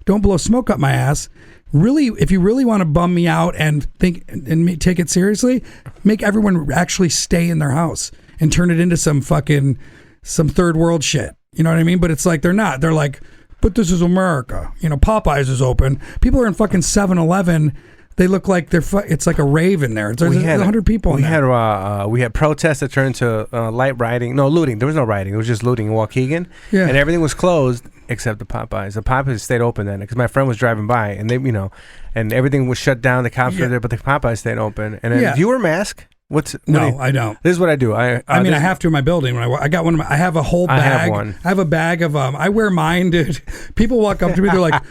Don't blow smoke up my ass. Really, if you really want to bum me out and think and take it seriously, make everyone actually stay in their house and turn it into some third world shit. You know what I mean? But it's like they're not. They're like, but this is America. Popeyes is open. People are in fucking 7-Eleven. They look like it's like a rave in there. There's 100 people in there. We had protests that turned to looting. There was no rioting. It was just looting in Waukegan. Yeah. And everything was closed except the Popeyes. The Popeyes stayed open then because my friend was driving by and they, and everything was shut down. The cops were there, but the Popeyes stayed open. And then, do you wear a mask? I don't. This is what I do. I have to in my building. When I got one. I have a whole bag. I have one. I have a bag of I wear mine, dude. People walk up to me. They're like,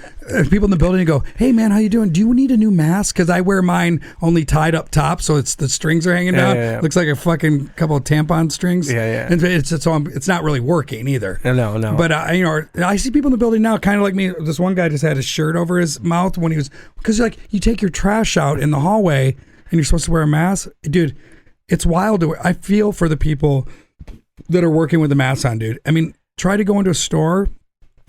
people in the building go, "Hey man, how you doing? Do you need a new mask?" Because I wear mine only tied up top, so the strings are hanging down. Yeah. Looks like a fucking couple of tampon strings. Yeah. And it's not really working either. No. But I see people in the building now, kind of like me. This one guy just had his shirt over his mouth when he was, because like you take your trash out in the hallway and you're supposed to wear a mask, dude. It's wild. I feel for the people that are working with the mask on, dude. I mean, try to go into a store,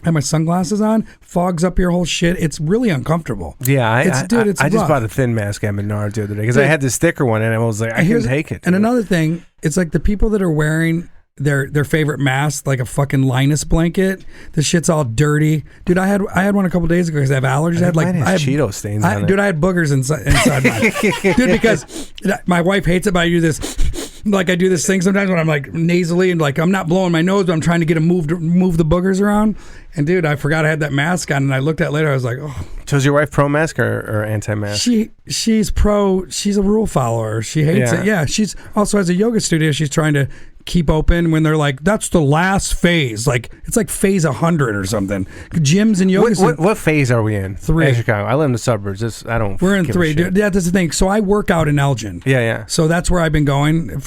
have my sunglasses on, fogs up your whole shit. It's really uncomfortable. Yeah, I just rough. bought a thin mask at Menards the other day because I had this thicker one and I was like, I couldn't take it. And another thing, it's like the people that are wearing their favorite mask, like a fucking Linus blanket. The shit's all dirty, dude. I had one a couple days ago because I have allergies. I had Cheeto stains on it. Dude, I had boogers inside mine. Dude, because my wife hates it, but I do this. Like I do this thing sometimes when I'm like nasally and like I'm not blowing my nose, but I'm trying to get to move the boogers around. And dude, I forgot I had that mask on, and I looked at it later. I was like, oh. So is your wife pro mask or anti mask? She's pro. She's a rule follower. She hates it. Yeah, she's also has a yoga studio. She's trying to keep open when they're like, that's the last phase. Like it's like phase 100 or something. Gyms and yoga. What phase are we in? 3. In Chicago. I live in the suburbs. We're in 3. Dude, yeah, that's the thing. So I work out in Elgin. Yeah. So that's where I've been going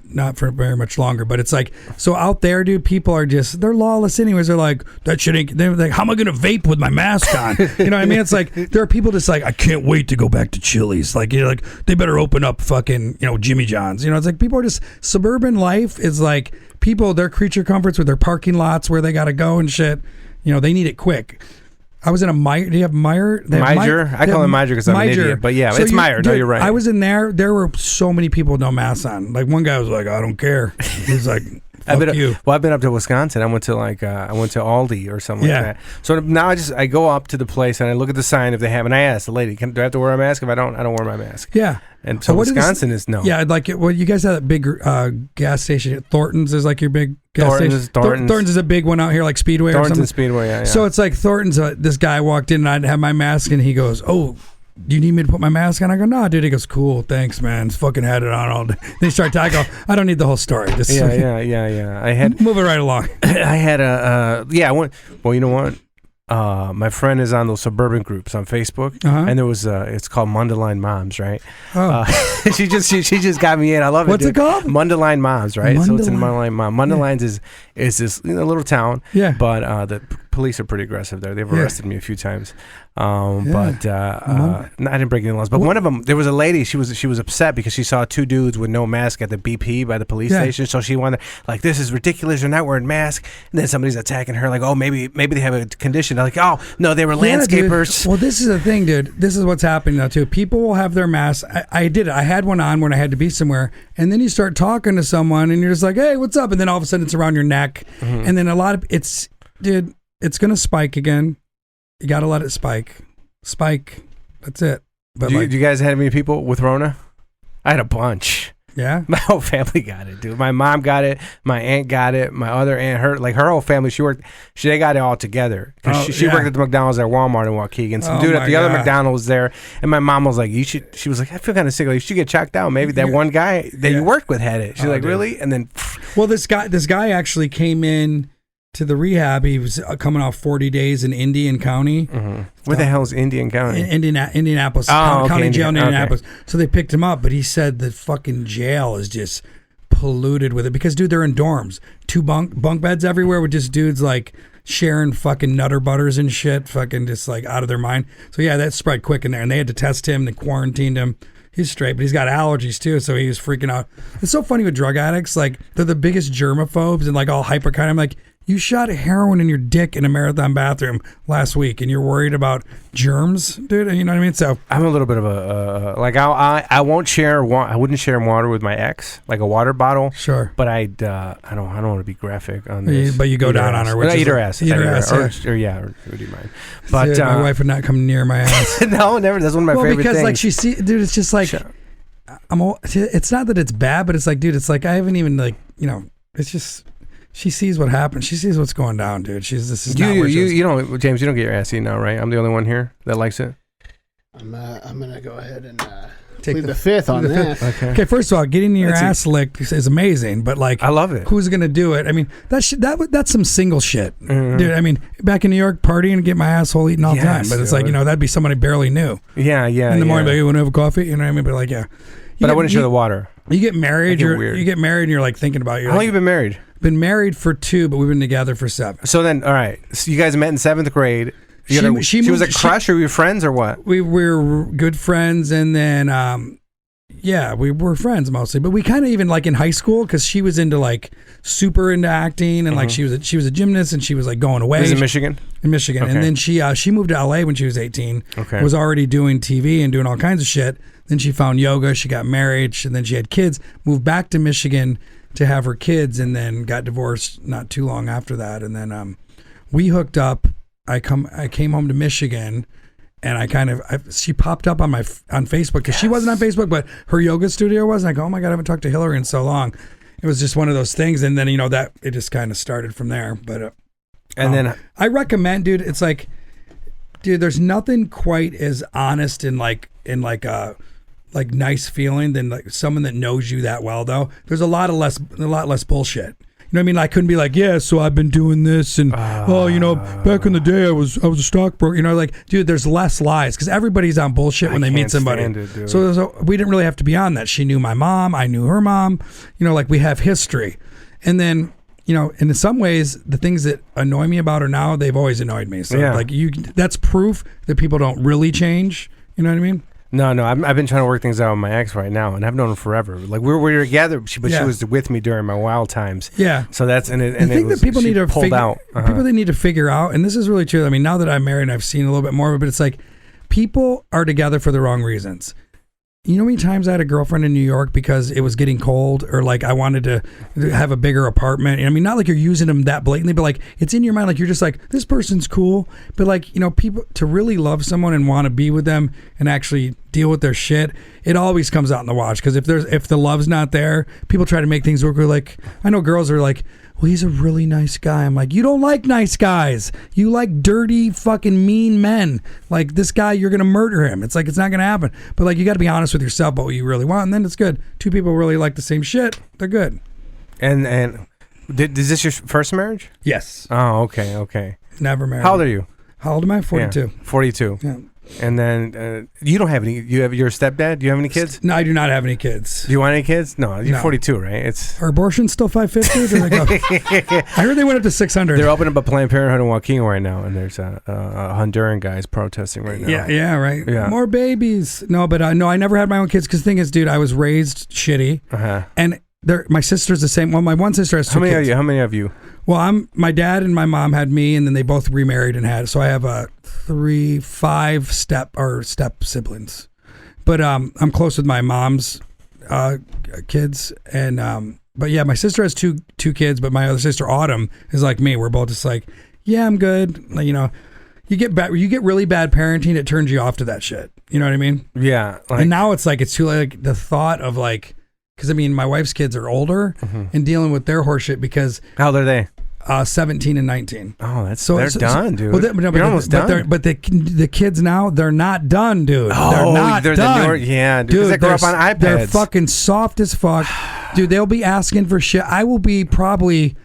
not for very much longer. But it's like, so out there, dude, people are they're lawless anyways. They're like, that shit ain't. They're like, how am I gonna vape with my mask on? You know what I mean? It's like there are people just like, I can't wait to go back to Chili's. Like they better open up fucking Jimmy John's. It's like people are just suburban life. Is like people, their creature comforts with their parking lots where they got to go and shit. They need it quick. I was in a Meijer. Do you have Meijer? Meijer? I call it Meijer because I'm an idiot. But yeah, so it's Meijer. No, you're right. I was in there. There were so many people with no masks on. Like one guy was like, I don't care. He's like, fuck you. Well, I've been up to Wisconsin. I went to Aldi or something like that. So now I go up to the place and I look at the sign if they have, and I ask the lady, do I have to wear a mask? If I don't wear my mask. Yeah. And so Wisconsin is no. Yeah, like you guys have that big gas station. Thornton's is like your big gas station. Thornton's is a big one out here, like Speedway or something. Thornton's Speedway, yeah. So it's like Thornton's. This guy walked in and I'd have my mask and he goes, "Oh, do you need me to put my mask on?" I go, "No, dude." He goes, "Cool, thanks, man. Fucking had it on all day." Then he started talking. I go, "I don't need the whole story." Just yeah. I had move it right along. I had I went. Well, you know what? My friend is on those suburban groups on Facebook, and there was it's called Mundelein Moms, right? Oh. she just got me in. I love it. What's it called? Mundelein Moms, right? So it's in Mundelein Mom. Mundelein's is this little town, yeah. But the police are pretty aggressive there. They've Yeah. arrested me a few times, but I didn't break any laws. But one of them, there was a lady. She was upset because she saw two dudes with no mask at the BP by the police station. So she wanted, like, this is ridiculous. They're not wearing masks. And then somebody's attacking her, like, oh, maybe they have a condition. They're like, oh no, they were landscapers. Dude. Well, this is the thing, dude. This is what's happening now too. People will have their masks. I did it. I had one on when I had to be somewhere, and then you start talking to someone, and you're just like, hey, what's up? And then all of a sudden it's around your neck, and then dude, it's gonna spike again. You gotta let it spike. That's it. But Do you guys have any people with Rona? I had a bunch. yeah. My whole family got it, dude. My mom got it. My aunt got it. My other aunt, her whole family. They got it all together. Cause she worked at the McDonald's at Walmart in Waukegan. Some dude at the other McDonald's was there, and my mom was like, she was like, I feel kind of sick. Like, you should get checked out. Maybe that one guy that you worked with had it. She's like, dude. really? And then, Well, this guy actually came in to the rehab. He was coming off 40 days in Indian County. where the hell is Indian County? Indianapolis. County jail in Indianapolis. So they picked him up, but he said the fucking jail is just polluted with it because, dude, they're in dorms. 2 bunk beds everywhere with just dudes like sharing fucking Nutter Butters and shit, fucking just like out of their mind. So yeah, that spread quick in there, and they had to test him. They quarantined him. He's straight, but he's got allergies too, so he was freaking out. It's so funny with drug addicts. Like, they're the biggest germaphobes and like all hyper kind. I'm like, you shot heroin in your dick in a marathon bathroom last week, and you're worried about germs, dude. You know what I mean? So I'm a little bit of a like I won't share. I wouldn't share water with my ex, like a water bottle. sure, But I don't want to be graphic on this. but you go Eat her down on ass. her. Which No, is eat her like- ass. Eat her ass. Yeah. Or would you mind? But See, my wife would not come near my ass. no, never. That's one of my favorite because things. like she see, dude, it's just like it's not that it's bad, but it's like, dude, it's like I haven't even like, you know, it's just she sees what happens. She sees what's going down, dude. This is not where she is. you don't, James. You don't get your ass eaten now, right? I'm the only one here that likes it. I'm gonna go ahead and Take plead the fifth on that. Okay, first of all, getting your ass licked is amazing, but like, I love it. who's gonna do it? I mean, that's some single shit, Mm-hmm. dude. I mean, back in New York, partying and get my asshole eaten all the time, Yes, but it's like, you know, that'd be someone I barely knew. Yeah. In the morning, like, you want to have a coffee? You know what I mean? But like, yeah. But I wouldn't share the water. You get married. weird. You get married, and you're like thinking about How long you been married? Been married for 2, but we've been together for 7. So then, all right. So you guys met in 7th grade. She was a moved- crush, or were you friends, or what? We were good friends, and then yeah, we were friends mostly. But we kind of even like in high school, because she was super into acting, and like she was a gymnast, and she was like going away. This is in Michigan. In Michigan, Okay. and then she moved to LA when she was 18. Okay. Was already doing TV and doing all kinds of shit. Then she found yoga. She got married, and then she had kids. Moved back to Michigan to have her kids, and then got divorced not too long after that. And then we hooked up. I came home to Michigan, and she popped up on Facebook, because she wasn't on Facebook, but her yoga studio was. And I go, oh my God, I haven't talked to Hillary in so long. It was just one of those things, and then, you know, that it just kind of started from there. But And then I recommend, dude. It's like, dude, there's nothing quite as honest and like nice feeling than like someone that knows you that well. Though there's a lot less bullshit. You know what I mean? I couldn't be like, yeah, so I've been doing this, and you know, back in the day I was a stockbroker. You know, like, dude, there's less lies, because everybody's on bullshit when they meet can't somebody. stand it, dude. So we didn't really have to be on that. She knew my mom, I knew her mom. You know, like, we have history, and then, you know, and in some ways, the things that annoy me about her now, they've always annoyed me. So Yeah. like, that's proof that people don't really change. You know what I mean? No, I've been trying to work things out with my ex right now, and I've known her forever. Like, we were together, but she was with me during my wild times. Yeah. So that's I think that people need to pulled figure out. people they need to figure out, and this is really true. I mean, now that I'm married and I've seen a little bit more of it, but it's like, people are together for the wrong reasons. You know how many times I had a girlfriend in New York because it was getting cold, or like I wanted to have a bigger apartment. I mean, not like you're using them that blatantly, but like it's in your mind, like you're just like, this person's cool. But like, you know, people, to really love someone and want to be with them and actually deal with their shit, it always comes out in the wash. Because if the love's not there, people try to make things work. We're like, I know girls are like, well, he's a really nice guy. I'm like, you don't like nice guys. You like dirty, fucking mean men. Like, this guy, you're going to murder him. It's like, it's not going to happen. But like, you got to be honest with yourself about what you really want, and then it's good. 2 people really like the same shit. They're good. And is this your first marriage? Yes. Oh, okay. Never married. How old are you? How old am I? 42. Yeah, 42. Yeah. And then you don't have any. You're a stepdad. Do you have any kids? No, I do not have any kids. Do you want any kids? No, you're No. 42, right? It's Are abortions still $550? Do they go? I heard they went up to $600. they're opening up a Planned Parenthood in Joaquin right now, and there's Honduran guys protesting right now. Yeah, right. Yeah. More babies. No, but no, I never had my own kids because the thing is, dude, I was raised shitty. And my sister's the same. Well, my one sister has two kids. How many of you? Well, my dad and my mom had me, and then they both remarried and had. So I have 5 step siblings, but I'm close with my mom's kids, and but yeah, my sister has two kids, but my other sister Autumn is like me. We're both just like, yeah, I'm good. Like, you know, you get really bad parenting, it turns you off to that shit. You know what I mean? Yeah. And now it's like it's too like the thought of like. Because, I mean, my wife's kids are older and dealing with their horseshit because... How old are they? 17 and 19. Oh, they're done, dude. Well, You're almost done. But the kids now, they're not done, dude. Oh, they're not done. Yeah, dude. 'Cause they grow up on iPads. They're fucking soft as fuck. Dude, they'll be asking for shit. I will be probably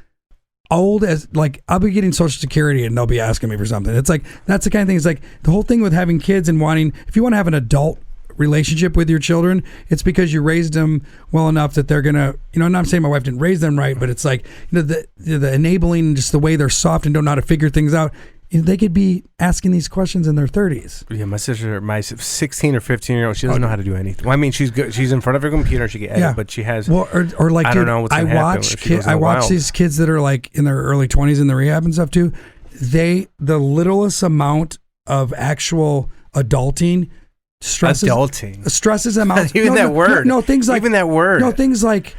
old as... Like, I'll be getting Social Security and they'll be asking me for something. It's like, that's the kind of thing. It's like, the whole thing with having kids and wanting... If you want to have an adult... relationship with your children, it's because you raised them well enough that they're gonna, you know, I'm not saying my wife didn't raise them right, but it's like, you know, the enabling, just the way they're soft and don't know how to figure things out, you know, they could be asking these questions in their 30s. Yeah, my sister, my 16 or 15-year-old, she doesn't know how to do anything. Well, I mean, she's good. She's in front of her computer, she can edit, but she has. Well, or like, I don't know what's gonna happen. I watch these kids that are like in their early 20s in the rehab and stuff too. The littlest amount of actual adulting stresses them out. Even that word. No, things like even that word. No, things like,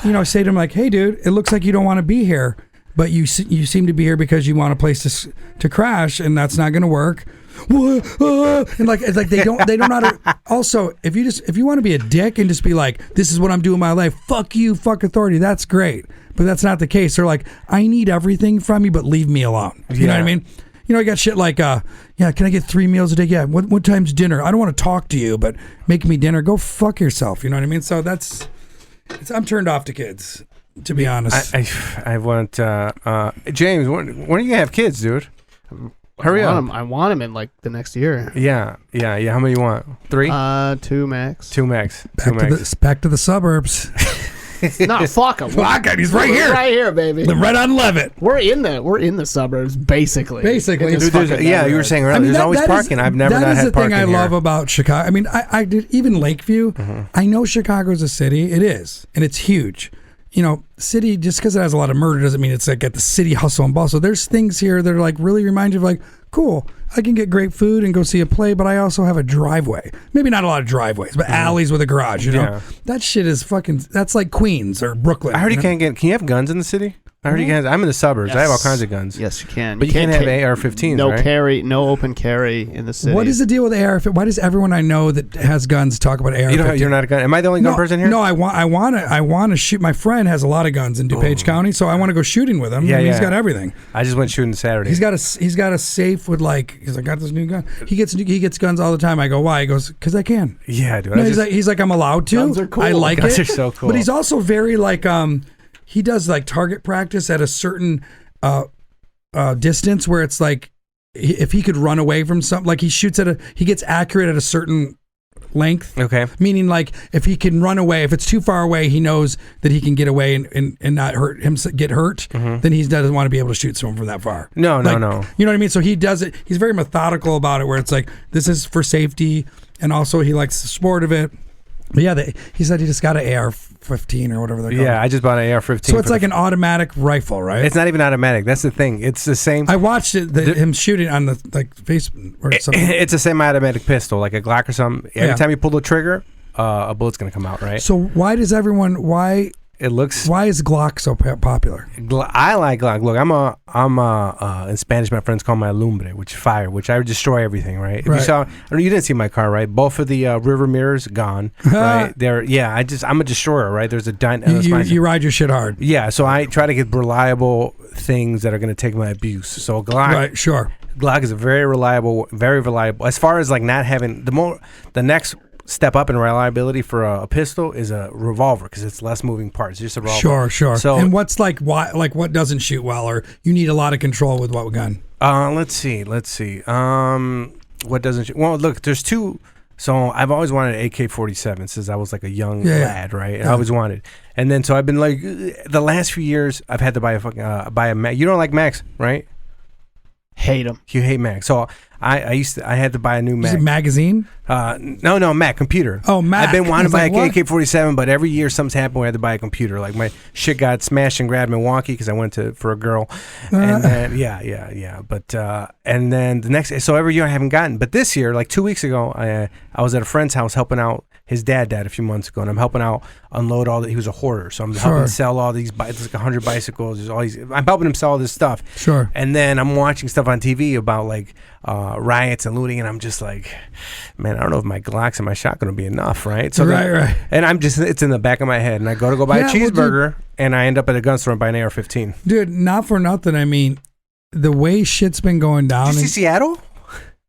you know, say to them like, "Hey, dude, it looks like you don't want to be here, but you seem to be here because you want a place to crash, and that's not going to work." And like it's like they don't know how to. Also, if you want to be a dick and just be like, "This is what I'm doing in my life. Fuck you, fuck authority." That's great, but that's not the case. They're like, "I need everything from you, but leave me alone." You know what I mean? You know, I got shit like, yeah, can I get 3 meals a day? Yeah, what time's dinner? I don't want to talk to you, but make me dinner. Go fuck yourself. You know what I mean? So I'm turned off to kids, to be honest. I want, James, when are you going to have kids, dude? Hurry up. I want them in like the next year. Yeah. How many you want? 3? 2 max. 2 max. Back to the suburbs. No, fuck him. Fuck it. He's right here. Right here, baby. Right on Levitt. We're in the suburbs, basically. Basically. Dude, you were saying earlier, there's always parking. I've never not had parking. That is the thing I love about Chicago. I mean, I did even Lakeview. I know Chicago's a city. It is, and it's huge. You know, city, just because it has a lot of murder doesn't mean it's like got the city hustle and bustle. There's things here that are like really remind you of like, cool, I can get great food and go see a play, but I also have a driveway. Maybe not a lot of driveways, but alleys with a garage, you know? Yeah. That shit is fucking, that's like Queens or Brooklyn. I heard can you have guns in the city? I heard you can. I'm in the suburbs. Yes. I have all kinds of guns. Yes, you can. But you can't have AR-15s, no right? carry, no open carry in the city. What is the deal with AR-15? Why does everyone I know that has guns talk about AR-15? You're not a gun. Am I the only gun person here? No, I want to shoot. My friend has a lot of guns in DuPage County, so I want to go shooting with him. Yeah, He's got everything. I just went shooting Saturday. He's got a safe with like I got this new gun. He gets guns all the time. I go, why? He goes, because I can. Yeah, dude. No, he's like I'm allowed to. Guns are cool. I like guns it. Are so cool. But he's also very like he does like target practice at a certain distance where it's like if he could run away from something, like he gets accurate at a certain length. Okay. Meaning like if he can run away, if it's too far away, he knows that he can get away and not get hurt, then he doesn't want to be able to shoot someone from that far. No. You know what I mean? So he does it. He's very methodical about it where it's like, this is for safety. And also he likes the sport of it. But yeah, he said he just got an AR-15 or whatever they're called. Yeah, I just bought an AR-15. So it's like an automatic rifle, right? It's not even automatic. That's the thing. It's the same. I watched him shooting on the like Facebook or something. It's a semi-automatic pistol, like a Glock or something. Every time you pull the trigger, a bullet's gonna come out, right? So why is Glock so popular? I like Glock. Look, I'm in Spanish my friends call my alumbre, which fire, which I destroy everything, right? If you saw, you didn't see my car, right? Both of the river mirrors gone, right? I'm a destroyer, right? There's a dent. You ride your shit hard. Yeah, so I try to get reliable things that are going to take my abuse. So Glock, right? Sure. Glock is a very reliable. As far as like not having the next step up in reliability for a pistol is a revolver because it's less moving parts. It's just a revolver. Sure. So, and what's what doesn't shoot well, or you need a lot of control with what gun? Let's see. What doesn't? Well, look, there's two. So I've always wanted an AK-47 since I was like a young lad, right? I always wanted. And then so I've been like, the last few years, I've had to buy a Mac. You don't like Macs, right? Hate them. You hate Macs. So I had to buy a new Mac. Is it magazine? No, Mac, computer. Oh, Mac. I've been wanting to buy like, an AK-47, but every year something's happened where I had to buy a computer. Like my shit got smashed and grabbed in Milwaukee because I went for a girl. And then, yeah. But, and then the next, so every year I haven't gotten. But this year, like 2 weeks ago, I was at a friend's house helping out. His dad died a few months ago, and I'm helping out unload all. He was a hoarder, so I'm helping sell all these. It's like 100 bicycles. There's all these. I'm helping him sell all this stuff. Sure. And then I'm watching stuff on TV about like riots and looting, and I'm just like, man, I don't know if my Glocks and my shotgun will be enough, right? So right. And it's in the back of my head, and I go buy a cheeseburger, and I end up at a gun store and buy an AR-15. Dude, not for nothing. I mean, the way shit's been going down. Did you see Seattle?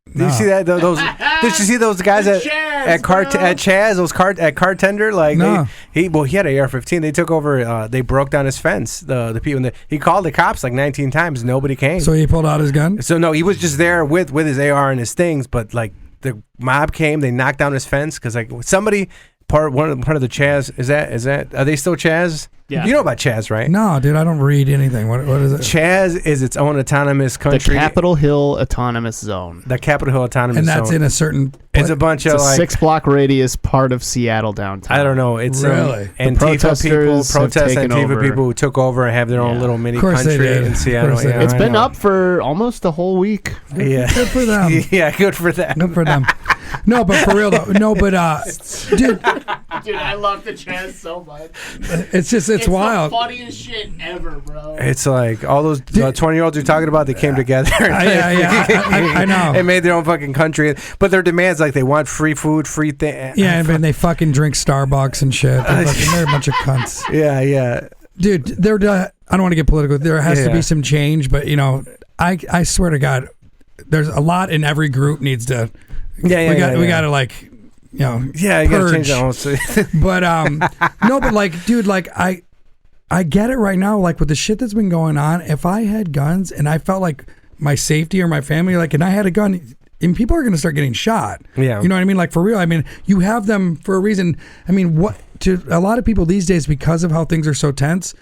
Did No. you see that? Did you see those guys at Chaz? Those at Cartender? Like no. He had an AR-15. They took over. They broke down his fence. The people. He called the cops like 19 times. Nobody came. So he pulled out his gun. So no, he was just there with his AR and his things. But like the mob came. They knocked down his fence because like somebody part of the Chaz is that are they still Chaz? Yeah. You know about Chaz, right? No, dude, I don't read anything. What is it? Chaz is its own autonomous country. The Capitol Hill Autonomous Zone. The Capitol Hill Autonomous And that's Zone. in a certain. It's a bunch It's of a like 6-block radius part of Seattle downtown. I don't know. It's Really? Antifa protesters have protest taken Antifa over. people who took over and have their own Yeah. little mini Of course they country did. in Seattle. Of course they Yeah, did. It's I been know. up for almost a whole week. Yeah, Good for them. Yeah, good for them. Good for them. No, but for real though. No, but dude, Dude, I love the Chaz so much. it's wild. The funniest shit ever, bro. It's like all those 20-year-olds you're talking about. They came together. I know. They made their own fucking country, but their demands like they want free food, free thing. Yeah, and they fucking drink Starbucks and shit. They're a bunch of cunts. Yeah. Dude, I don't want to get political. There has to Yeah. be some change, but I swear to God, there's a lot in every group needs to. We got to like, Yeah, you gotta change purge. that whole. But no, but like, dude, like I get it right now. Like with the shit that's been going on, if I had guns and I felt like my safety or my family, like, and I had a gun, and people are gonna start getting shot. Yeah, you know what I mean? Like for real. I mean, you have them for a reason. I mean, what to a lot of people these days because of how things are so tense,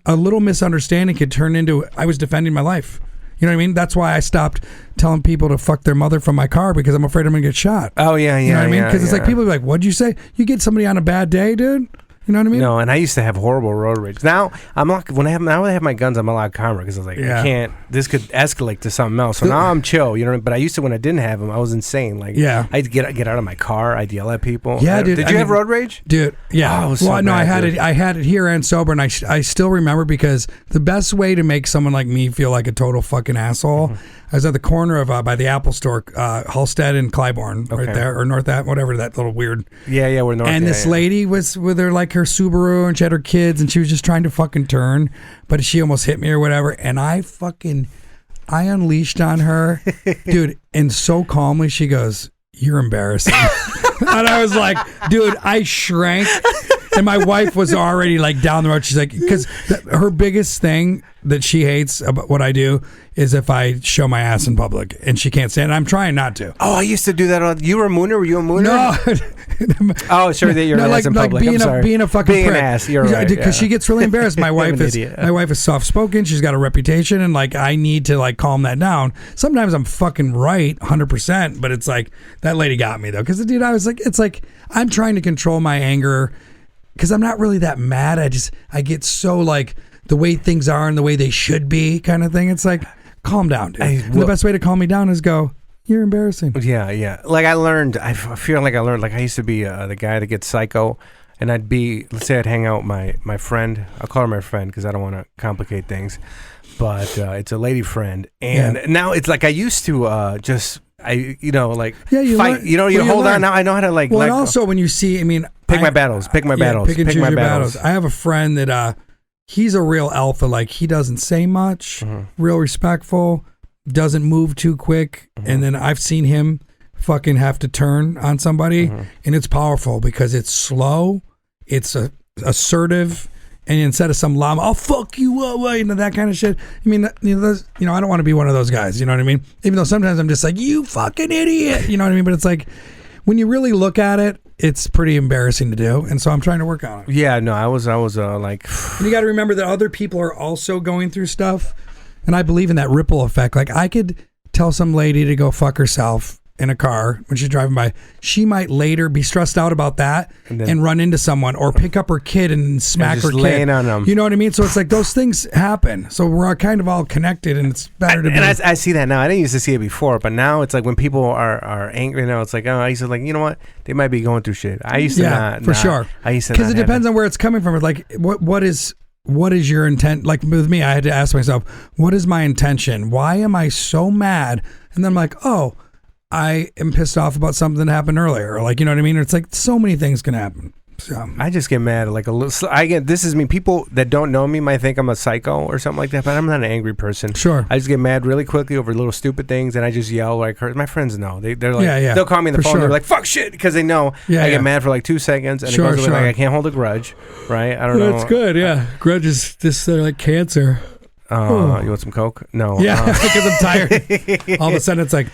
a little misunderstanding could turn into I was defending my life. You know what I mean? That's why I stopped telling people to fuck their mother from my car because I'm afraid I'm gonna get shot. Oh yeah. You know what I mean? Because it's like people be like, "What'd you say? You get somebody on a bad day, dude." You know what I mean? No, and I used to have horrible road rage. Now I'm not. When I have my guns, I'm a lot calmer because I was like, I can't. This could escalate to something else. So now I'm chill. You know. But I used to when I didn't have them, I was insane. Like I'd get out of my car. I'd yell at people. Yeah, dude. Did you have road rage? Dude, yeah. Oh, it was so well, no, bad, I had dude. it. I had it here and sober, and I still remember because the best way to make someone like me feel like a total fucking asshole. I was at the corner of by the Apple Store, Halstead and Clybourne, right there, or North Ave, whatever that little weird. Yeah, we're North. And this lady was with her like her Subaru, and she had her kids, and she was just trying to fucking turn, but she almost hit me or whatever, and I unleashed on her, dude, and so calmly she goes, "You're embarrassing," and I was like, dude, I shrank. And my wife was already like down the road. She's like, because her biggest thing that she hates about what I do is if I show my ass in public, and she can't stand it. I'm trying not to. Oh, I used to do that. You were a mooner? Were you a mooner? No. Oh, sure. That you're no, an like, ass in like public. being a fucking being prick. an ass. You're right. Because she gets really embarrassed. My wife is idiot. my wife is soft spoken. She's got a reputation, and like I need to like calm that down. Sometimes I'm fucking right, 100%. But it's like that lady got me though, because dude, I was like, it's like I'm trying to control my anger. Because I'm not really that mad. I get so like the way things are and the way they should be kind of thing. It's like, calm down, dude. And the best way to calm me down is go, "You're embarrassing." Yeah. Like I feel like I learned, like I used to be the guy that gets psycho. And let's say I'd hang out with my friend. I'll call her my friend because I don't want to complicate things. But it's a lady friend. And now it's like I used to fight. you Learn, you hold on. Now I know how to like. Well, and also when you see, I mean, pick my battles. Pick and choose your battles. I have a friend that he's a real alpha. Like he doesn't say much, real respectful, doesn't move too quick, and then I've seen him fucking have to turn on somebody, and it's powerful because it's slow, it's assertive, and instead of some llama, I'll fuck you up, that kind of shit. I mean, I don't want to be one of those guys. You know what I mean? Even though sometimes I'm just like, you fucking idiot. You know what I mean? But it's like, when you really look at it, it's pretty embarrassing to do, and so I'm trying to work on it. Yeah, no, I was like, and you got to remember that other people are also going through stuff, and I believe in that ripple effect. Like, I could tell some lady to go fuck herself in a car when she's driving by. She might later be stressed out about that and run into someone, or pick up her kid and smack her kid. Laying on them. You know what I mean? So it's like those things happen. So we're kind of all connected, and it's better to be. And I see that now. I didn't used to see it before, but now it's like when people are angry, it's like, oh, I used to like, you know what? They might be going through shit. I used to not. For sure. I used to, because it depends on where it's coming from. Like, what is your intent? Like with me, I had to ask myself, what is my intention? Why am I so mad? And then I'm like, oh, I am pissed off about something that happened earlier. Like, you know what I mean? It's like so many things can happen. So I just get mad like a little. This is me. People that don't know me might think I'm a psycho or something like that, but I'm not an angry person. Sure. I just get mad really quickly over little stupid things, and I just yell like her. My friends know. They're like, yeah, they'll call me on the for phone. sure. They're like, "Fuck shit," because they know I get mad for like 2 seconds, and it goes away. Like I can't hold a grudge, right? I don't know. That's good. Yeah, grudge is just like cancer. You want some Coke? No. Yeah, because I'm tired. All of a sudden, it's like,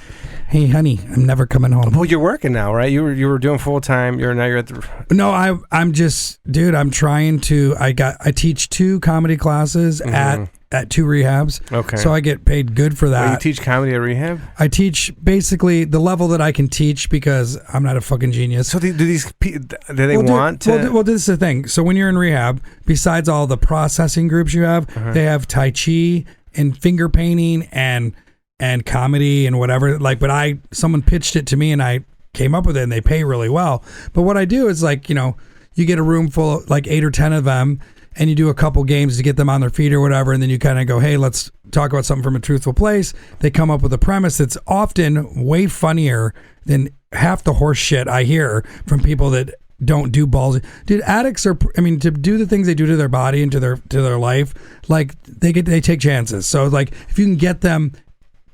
hey, honey, I'm never coming home. Well, you're working now, right? You were doing full time. You're at the. No, I'm just, dude. I'm trying to. I teach 2 comedy classes at 2 rehabs. Okay. So I get paid good for that. Well, you teach comedy at rehab? I teach basically the level that I can teach because I'm not a fucking genius. So do they want to? Well, this is the thing. So when you're in rehab, besides all the processing groups you have, they have Tai Chi and finger painting and comedy and whatever. Like, but someone pitched it to me and I came up with it, and they pay really well. But what I do is like, you get a room full of like 8 or 10 of them, and you do a couple games to get them on their feet or whatever, and then you kind of go, hey, let's talk about something from a truthful place. They come up with a premise that's often way funnier than half the horse shit I hear from people that don't do balls. Dude, addicts to do the things they do to their body and to their life, like they take chances. So like if you can get them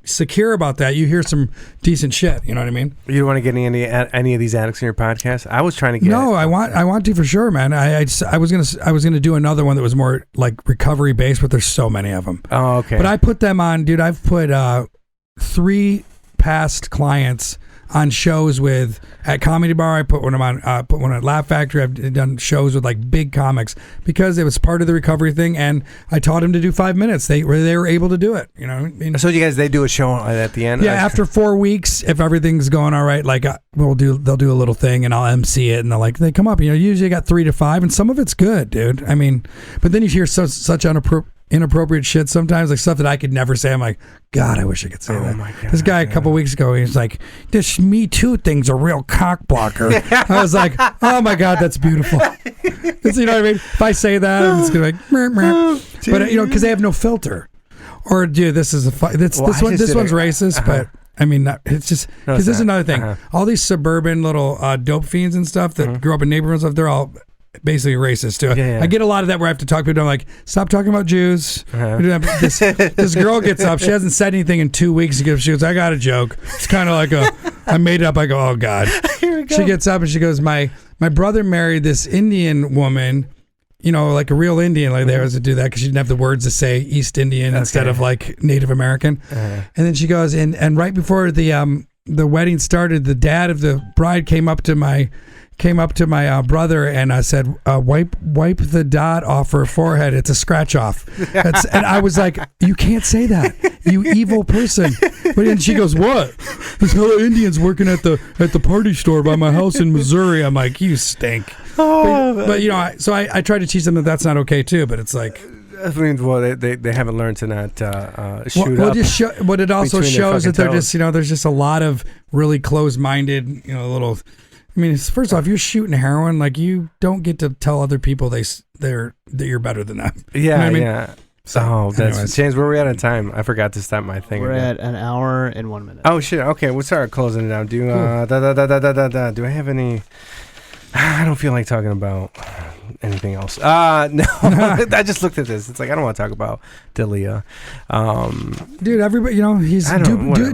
secure about that, you hear some decent shit. You know what I mean? You don't want to get any of these addicts in your podcast? I was trying to get. No, I want to for sure, man. I was gonna do another one that was more like recovery based, but there's so many of them. Oh, okay. But I put them on, dude. I've put 3 past clients on shows at Comedy Bar. I put one at Laugh Factory. I've done shows with like big comics because it was part of the recovery thing, and I taught them to do 5 minutes. They were able to do it. You know what I mean? So you guys, they do a show at the end? Yeah, after 4 weeks, if everything's going all right, like they'll do a little thing, and I'll MC it, and they come up. Usually got 3 to 5, and some of it's good, dude. I mean, but then you hear such inappropriate shit sometimes, like stuff that I could never say. I'm like, God, I wish I could say that. My God, this guy a couple weeks ago, he was like, this Me Too thing's a real cock blocker. I was like, oh my God, that's beautiful. You know what I mean? If I say that, I'm just gonna be like, meh, meh. But because they have no filter. Or dude, this one's racist, but I mean, it's just because this is another thing. All these suburban little dope fiends and stuff that grew up in neighborhoods and stuff, they're all basically racist too. Yeah. I get a lot of that where I have to talk to people. I'm like, stop talking about Jews. This girl gets up. She hasn't said anything in 2 weeks. She goes, I got a joke. It's kind of like I made it up. I go, oh God. Here we go. She gets up and she goes, my brother married this Indian woman, like a real Indian. Like they always to do that because she didn't have the words to say East Indian instead of like Native American. And then she goes, and right before the wedding started, the dad of the bride came up to my brother and I said, wipe the dot off her forehead. It's a scratch off. And I was like, you can't say that, you evil person. But then she goes, what? There's hella Indians working at the party store by my house in Missouri. I'm like, you stink. But so I try to teach them that that's not okay too. But it's like, I mean, well, they haven't learned to not shoot up. What it also shows that they're just there's just a lot of really closed-minded little. I mean, first off, you're shooting heroin. Like, you don't get to tell other people that you're better than them. Yeah, you know what I mean? yeah. So that's James. Where are we at on time? I forgot to stop my thing. We're at an hour and 1 minute. Oh shit. Okay, we'll start closing it down. Do I have any? I don't feel like talking about anything else. No, I just looked at this. It's like I don't want to talk about Delia. Dude, everybody, he's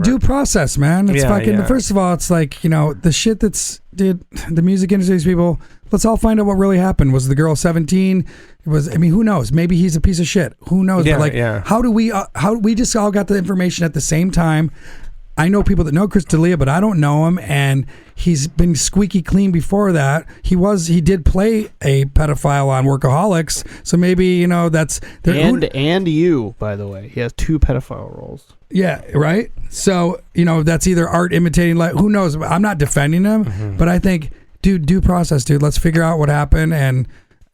due process, man. It's fucking. First of all, it's like the shit that's, dude, the music industry's people. Let's all find out what really happened. Was the girl 17? I mean, who knows? Maybe he's a piece of shit. Who knows? Yeah, But like, yeah. how we just all got the information at the same time. I know people that know Chris D'Elia, but I don't know him, and he's been squeaky clean before that. He did play a pedophile on Workaholics, so maybe that's And you, by the way, he has 2 pedophile roles. yeah, right. So that's either art imitating like who knows. I'm not defending him, but I think, dude, due process, dude. Let's figure out what happened. And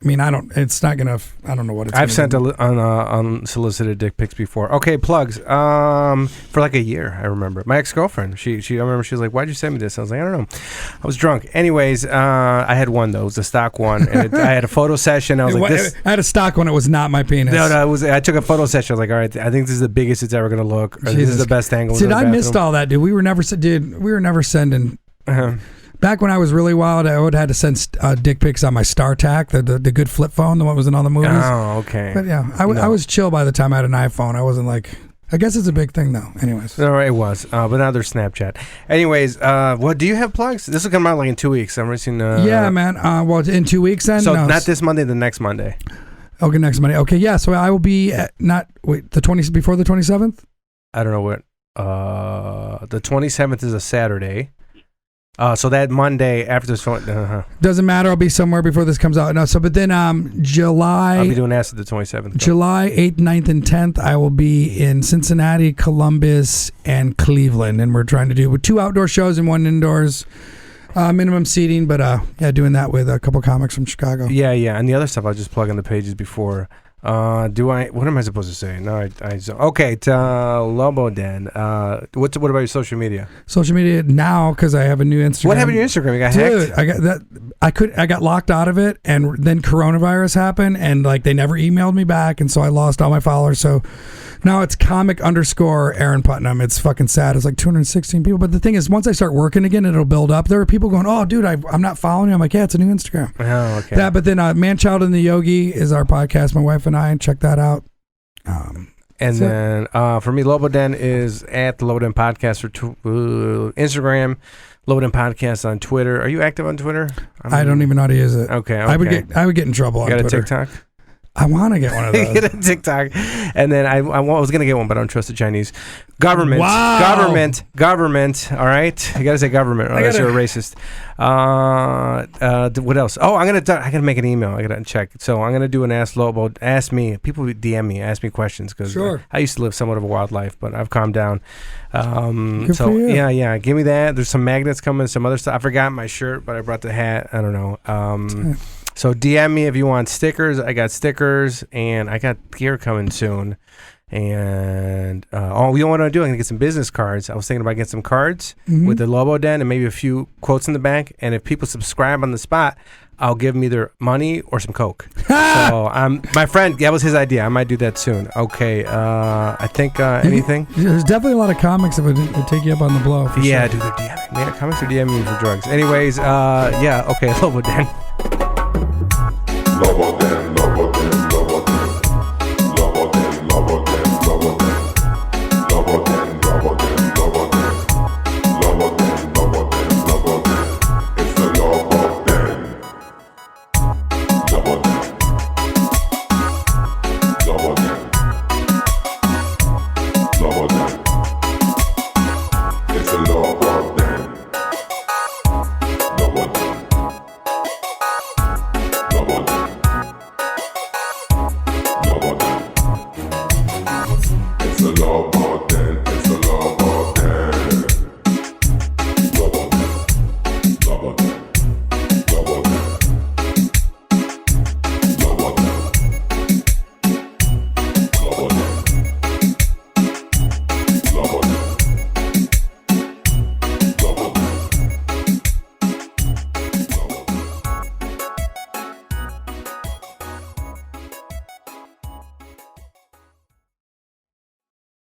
I mean, it's not gonna. I don't know what it's. I've sent do. unsolicited dick pics before. Okay, plugs. For like a year, I remember. My ex-girlfriend. I remember she was like, "Why'd you send me this?" I was like, "I don't know. I was drunk." Anyways, I had one though. It was a stock one, and I had a photo session. I was like, "This." I had a stock one. It was not my penis. No, it was. I took a photo session. I was like, "All right, I think this is the biggest it's ever gonna look. Or this is the best angle." Dude, I missed all that, dude. We were never sending. Uh-huh. Back when I was really wild, I would have had to send dick pics on my StarTAC, the good flip phone, the one that was in all the movies. Oh, okay. But yeah, I was chill by the time I had an iPhone. I wasn't like. I guess it's a big thing though. Anyways. No, it was. But now there's Snapchat. Anyways, what do you have plugs? This will come out like in 2 weeks. I'm racing. Yeah, man. Well, in 2 weeks then. So no. not this Monday, the next Monday. Okay, next Monday. Okay, yeah. So I will be before the 27th. I don't know what. The 27th is a Saturday. So that Monday after this phone. Doesn't matter. I'll be somewhere before this comes out. No. So, but then July. I'll be doing acid the 27th. July 8th, 9th, and 10th, I will be in Cincinnati, Columbus, and Cleveland, and we're trying to do 2 outdoor shows and 1 indoors. Minimum seating, but doing that with a couple comics from Chicago. Yeah, and the other stuff I'll just plug in the pages before. What am I supposed to say? No, okay. Lobo Den. What about your social media? Social media now because I have a new Instagram. What happened to your Instagram? You got Dude, hacked? I got that. I got locked out of it, and then coronavirus happened, and like they never emailed me back, and so I lost all my followers. So now it's comic_Aaron Putnam. It's fucking sad. It's like 216 people. But the thing is, once I start working again, it'll build up. There are people going, "Oh, dude, I'm not following you." I'm like, "Yeah, it's a new Instagram." Oh, okay. But then Manchild The Yogi is our podcast. My wife and I, check that out. And then for me, Lobo Den is at the Lobo Den Podcast for Instagram. Lobo Den Podcast on Twitter. Are you active on Twitter? I don't even know how to use it. Okay. I would get in trouble on Twitter. Twitter. You got a TikTok? I want to get one of those. Get a TikTok. And then I was going to get one, but I don't trust the Chinese. Government. Wow. Government. All right. You got to say government or else you're a racist. What else? Oh, I got to make an email. I got to check. So I'm going to do an Ask Lobo. Ask me. People DM me. Ask me questions because Sure. I used to live somewhat of a wild life, but I've calmed down. Good So for you. yeah. Give me that. There's some magnets coming, some other stuff. I forgot my shirt, but I brought the hat. I don't know. So DM me if you want stickers. I got stickers, and I got gear coming soon. And you know what I'm doing? I'm gonna get some business cards. I was thinking about getting some cards with the Lobo Den and maybe a few quotes in the back. And if people subscribe on the spot, I'll give them either money or some Coke. So my friend, that was his idea. I might do that soon. Okay. I think anything. There's definitely a lot of comics that would take you up on the blow. For Yeah, sure. dude, they're DMing. Man, comics are DMing me for drugs. Anyways, okay, Lobo Den. Lobo